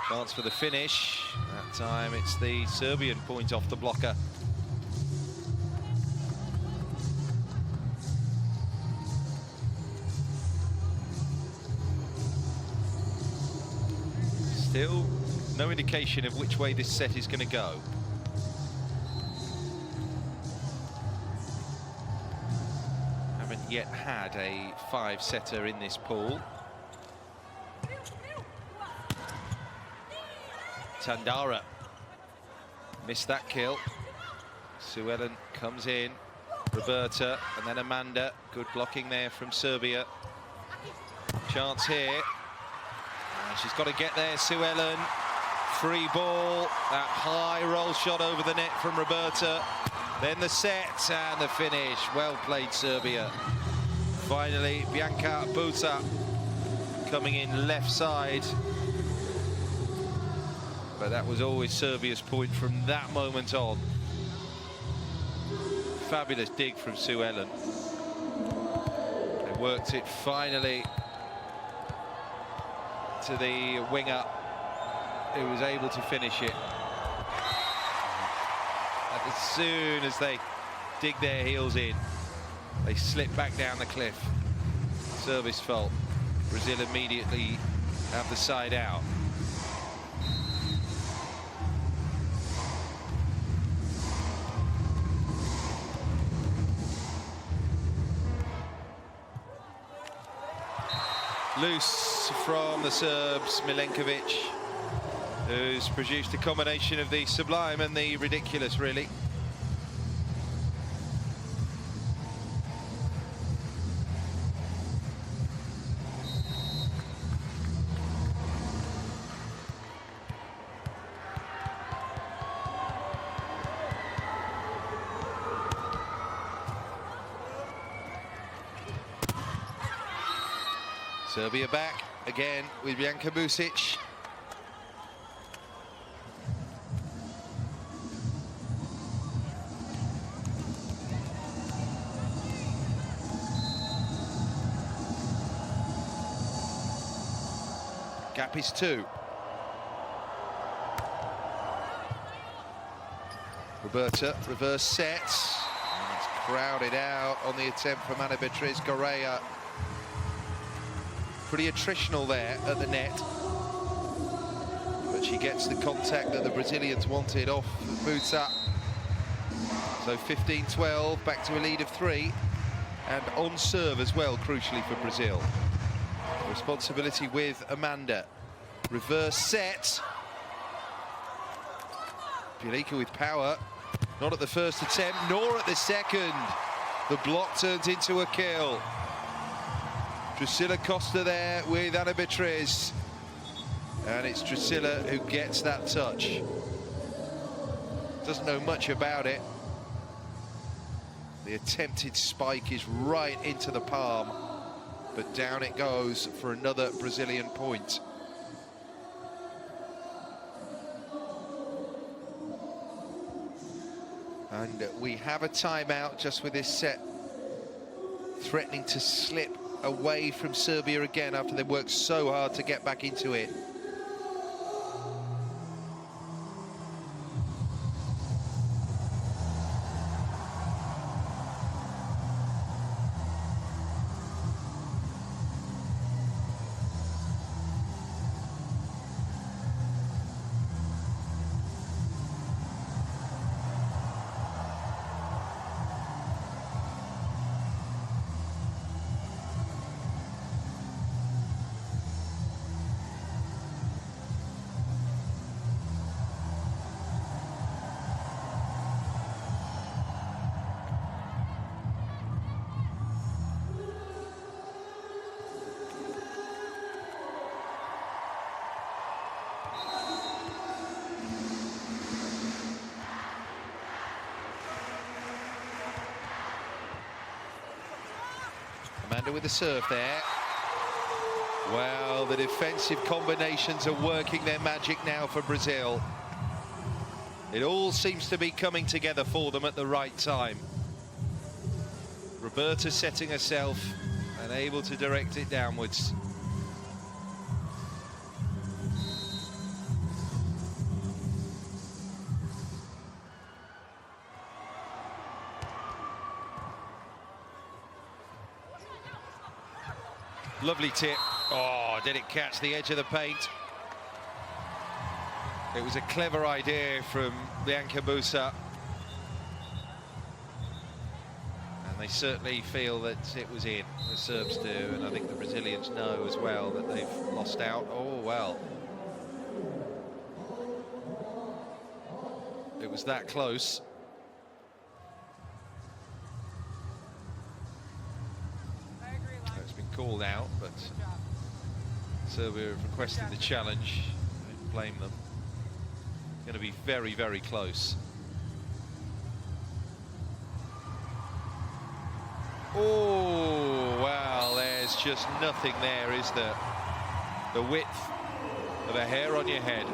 Chance for the finish. That time it's the Serbian point off the blocker. Still no indication of which way this set is going to go. Haven't yet had a 5-setter in this pool. Tandara missed that kill. Suellen comes in. Roberta and then Amanda. Good blocking there from Serbia. Chance here. And she's got to get there, Suellen. Free ball. That high roll shot over the net from Roberta. Then the set and the finish. Well played, Serbia. Finally, Bianca Buta coming in left side. But that was always Serbia's point from that moment on. Fabulous dig from Suellen. They worked it finally to the winger, who was able to finish it. And as soon as they dig their heels in, they slip back down the cliff. Service fault. Brazil immediately have the side out. Loose from the Serbs, Milenkovic, who's produced a combination of the sublime and the ridiculous, really. Serbia back again with Janka Busic. Gap is 2. Roberta, reverse sets. And it's crowded out on the attempt from Ana Beatriz Correa. Pretty attritional there at the net. But she gets the contact that the Brazilians wanted off Buta. So 15-12, back to a lead of 3. And on serve as well, crucially for Brazil. Responsibility with Amanda. Reverse set. Bjelica with power. Not at the first attempt, nor at the second. The block turns into a kill. Drusilla Costa there with Ana Beatriz. And it's Drusilla who gets that touch. Doesn't know much about it. The attempted spike is right into the palm, but down it goes for another Brazilian point. And we have a timeout just with this set threatening to slip away from Serbia again after they worked so hard to get back into it. Amanda with the serve there. Well, the defensive combinations are working their magic now for Brazil. It all seems to be coming together for them at the right time. Roberta setting herself and able to direct it downwards. Lovely tip. Oh, did it catch the edge of the paint? It was a clever idea from Bianca Busa. And they certainly feel that it was in, the Serbs do, and I think the Brazilians know as well that they've lost out. Oh, well. It was that close. Called out, but Serbia have requested the challenge. I don't blame them. It's going to be very, very close. Oh, well, there's just nothing there, is there? The width of a hair on your head.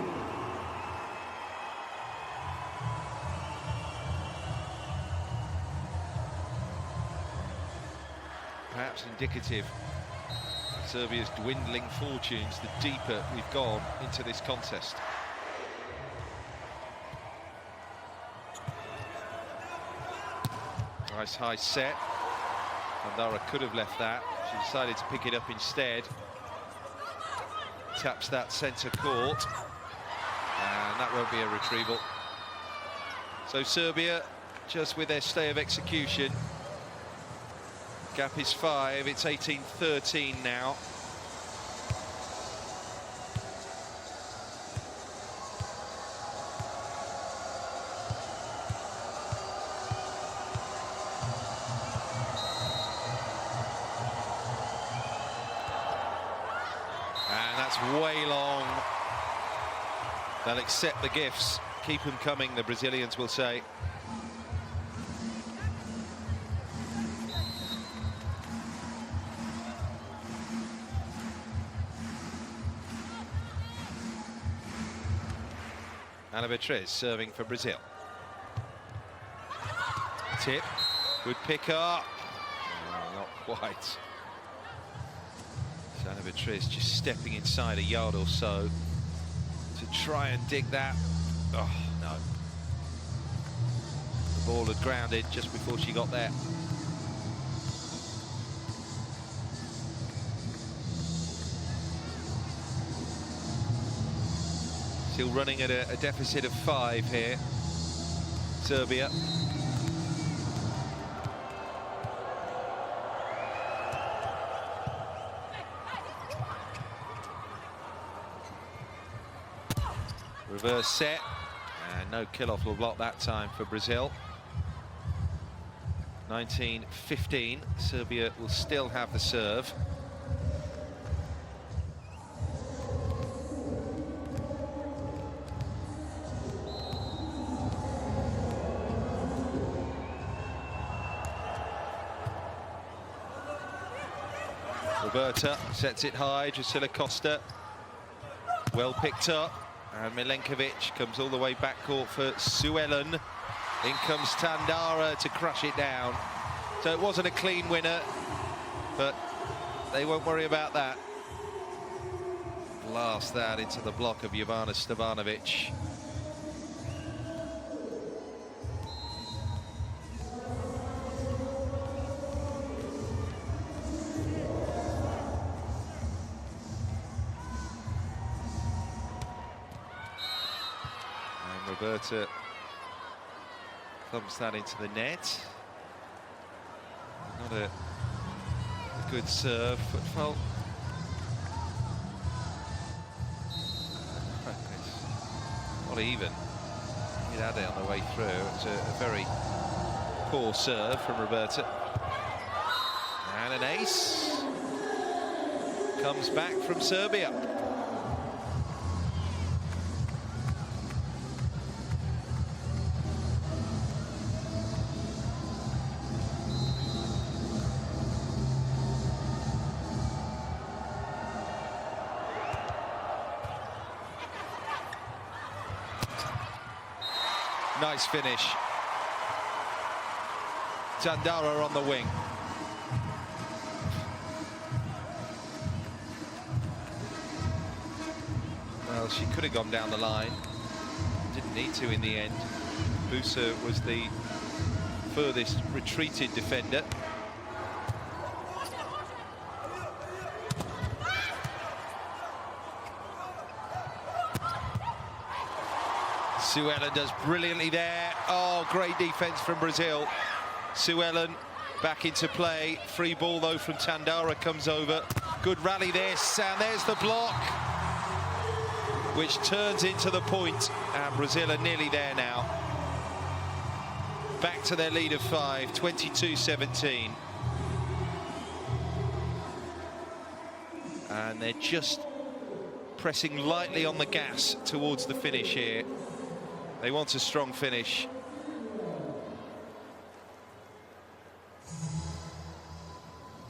Perhaps indicative of Serbia's dwindling fortunes the deeper we've gone into this contest. Nice high set. Andara could have left that. She decided to pick it up instead. Taps that centre court. And that won't be a retrieval. So Serbia, just with their stay of execution. Gap is 5, it's 18-13 now. That's way long. They'll accept the gifts. Keep them coming, the Brazilians will say. Ana Beatriz serving for Brazil. Tip, good pick up. Oh, not quite. Ana Beatriz just stepping inside a yard or so to try and dig that. Oh, no. The ball had grounded just before she got there. Still running at a deficit of 5 here, Serbia. Reverse set, and no kill-off will block that time for Brazil. 19-15, Serbia will still have the serve. Roberta sets it high, Drusilla Costa, well picked up. And Milenkovic comes all the way backcourt for Suellen. In comes Tandara to crush it down. So it wasn't a clean winner, but they won't worry about that. Blast that into the block of Jovana Stevanovic. Roberta thumps that into the net. Not a good serve, foot fault. Not even. He had it on the way through. It's a very poor serve from Roberta. And an ace comes back from Serbia. Nice finish. Tandara on the wing. Well, she could have gone down the line. Didn't need to in the end. Busa was the furthest retreated defender. Suellen does brilliantly there. Oh, great defense from Brazil. Suellen back into play. Free ball though from Tandara comes over. Good rally this, and there's the block, which turns into the point, and Brazil are nearly there now. Back to their lead of 5, 22-17. And they're just pressing lightly on the gas towards the finish here. They want a strong finish.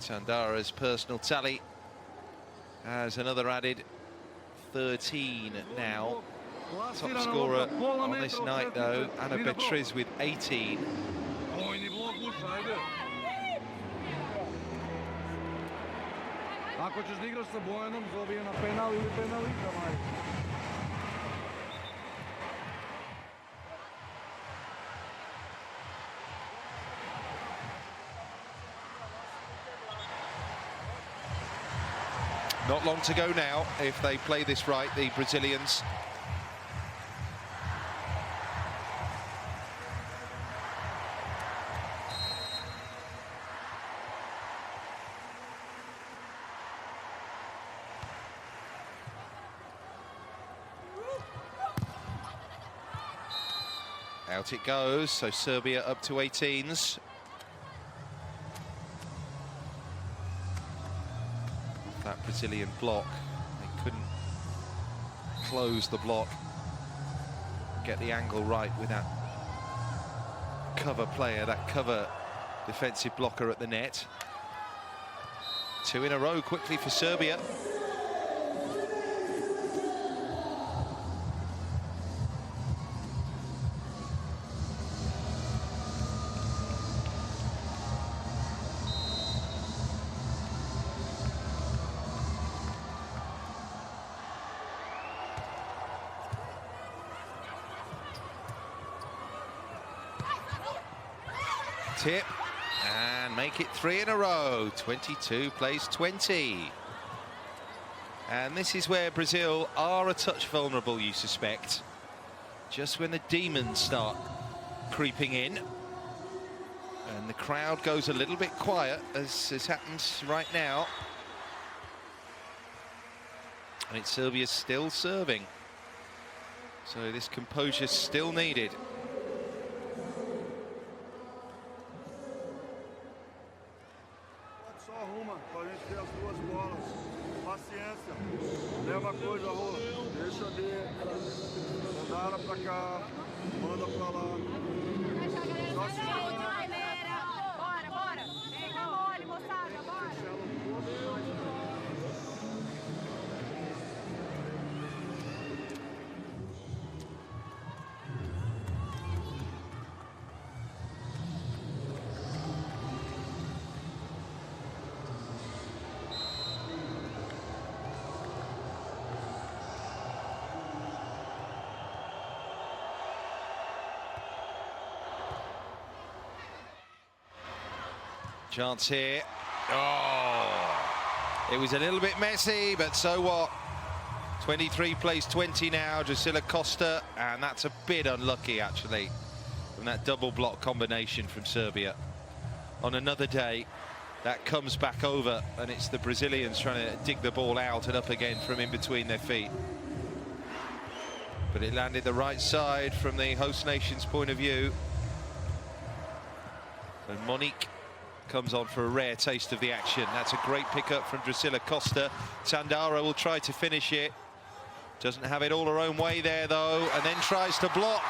Tandara's personal tally has another added 13 now. Top scorer on this night though, Ana Beatriz with 18. Ako ćeš da igraš sa Bojanom, zovi je na penal ili penalika, majke. Not long to go now if they play this right, the Brazilians. Out it goes, so Serbia up to 18s. That Brazilian block, they couldn't close the block, get the angle right with that cover player, that cover defensive blocker at the net. 2 in a row quickly for Serbia. Tip and make it 3 in a row. 22 plays 20. And this is where Brazil are a touch vulnerable, you suspect. Just when the demons start creeping in and the crowd goes a little bit quiet, as happens right now. And it's Serbia still serving. So this composure's still needed. Mesma coisa, Rola. Deixa dele. Mandaram pra cá, manda pra lá. Bora, bora. Pega mole, moçada, bora. Chance here. Oh, it was a little bit messy, but so what? 23 plays 20 now, Drusilla Costa, and that's a bit unlucky actually from that double block combination from Serbia. On another day, that comes back over, and it's the Brazilians trying to dig the ball out and up again from in between their feet. But it landed the right side from the host nation's point of view. And Monique comes on for a rare taste of the action. That's a great pickup from Drusilla Costa. Tandara will try to finish it. Doesn't have it all her own way there, though, and then tries to block.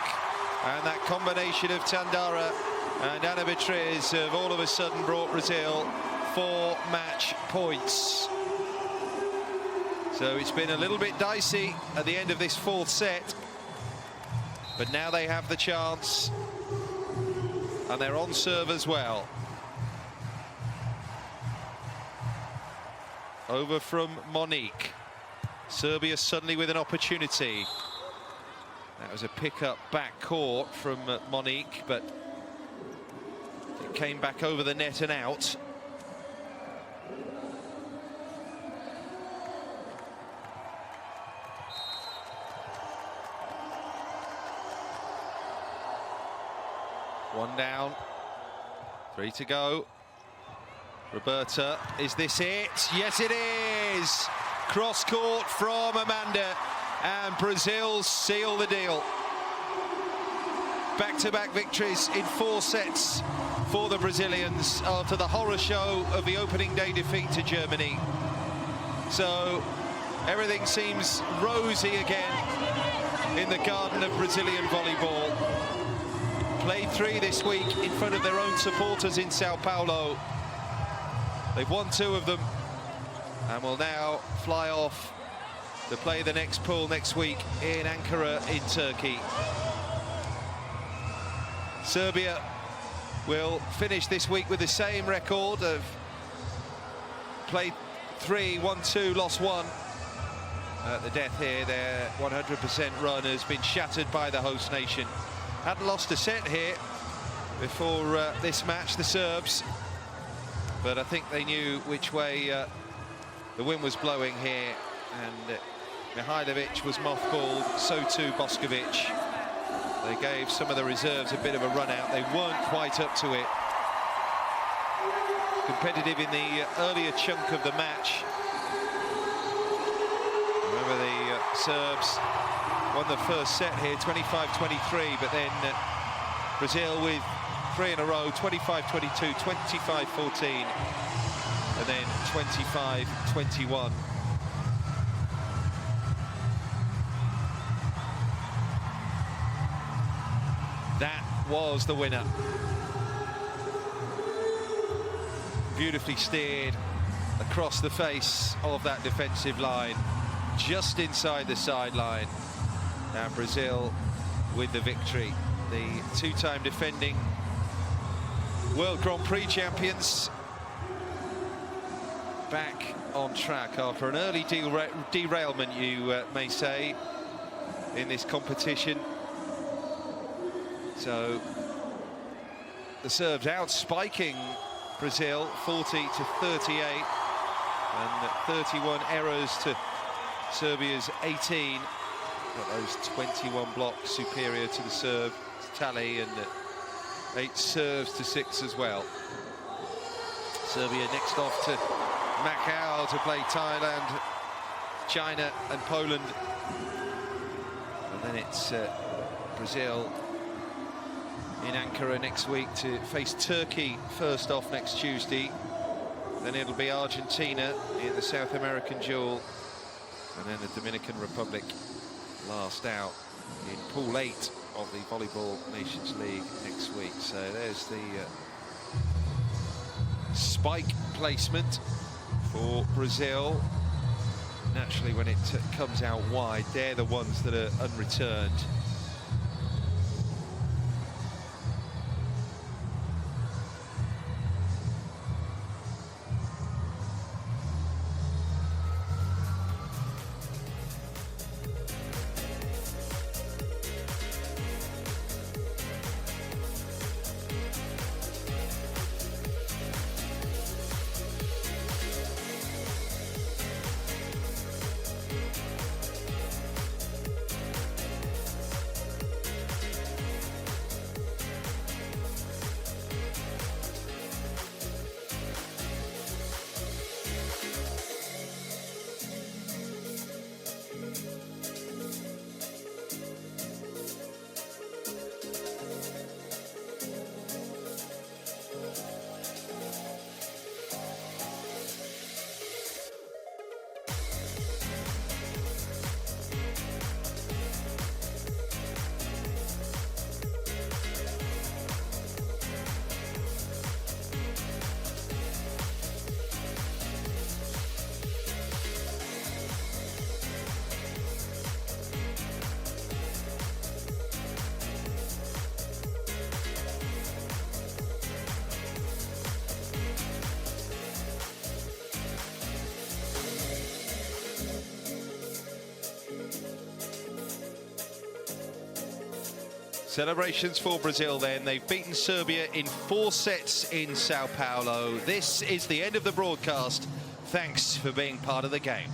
And that combination of Tandara and Ana Beatriz have all of a sudden brought Brazil 4 match points. So it's been a little bit dicey at the end of this 4th set. But now they have the chance. And they're on serve as well. Over from Monique. Serbia suddenly with an opportunity. That was a pick-up back court from Monique, but it came back over the net and out. One down, 3 to go. Roberta, is this it? Yes, it is! Cross court from Amanda, and Brazil seal the deal. Back-to-back victories in 4 sets for the Brazilians after the horror show of the opening day defeat to Germany. So everything seems rosy again in the garden of Brazilian volleyball. Played 3 this week in front of their own supporters in Sao Paulo. They've won 2 of them and will now fly off to play the next pool next week in Ankara in Turkey. Serbia will finish this week with the same record of played 3, won 2, lost 1. At the death here, their 100% run has been shattered by the host nation. Hadn't lost a set here before this match, the Serbs. But I think they knew which way the wind was blowing here, and Mihailovic was mothballed, so too Boskovic. They gave some of the reserves a bit of a run out. They weren't quite up to it. Competitive in the earlier chunk of the match. Remember, the Serbs won the first set here, 25-23, but then Brazil with 3 in a row, 25-22, 25-14, and then 25-21. was the winner. Beautifully steered across the face of that defensive line, just inside the sideline. Now Brazil with the victory. The two-time defending World Grand Prix champions back on track after an early derailment, you may say, in this competition. So the serves out, spiking Brazil 40-38, and 31 errors to Serbia's 18. Got those 21 blocks superior to the serve tally, and 8 serves to 6 as well. Serbia next off to Macau to play Thailand, China and Poland. And then it's Brazil in Ankara next week to face Turkey first off next Tuesday. Then it'll be Argentina in the South American duel, and then the Dominican Republic last out in Pool 8 of the Volleyball Nations League next week. So there's the spike placement for Brazil. Naturally, when it comes out wide, they're the ones that are unreturned. Celebrations for Brazil then. They've beaten Serbia in 4 sets in Sao Paulo. This is the end of the broadcast. Thanks for being part of the game.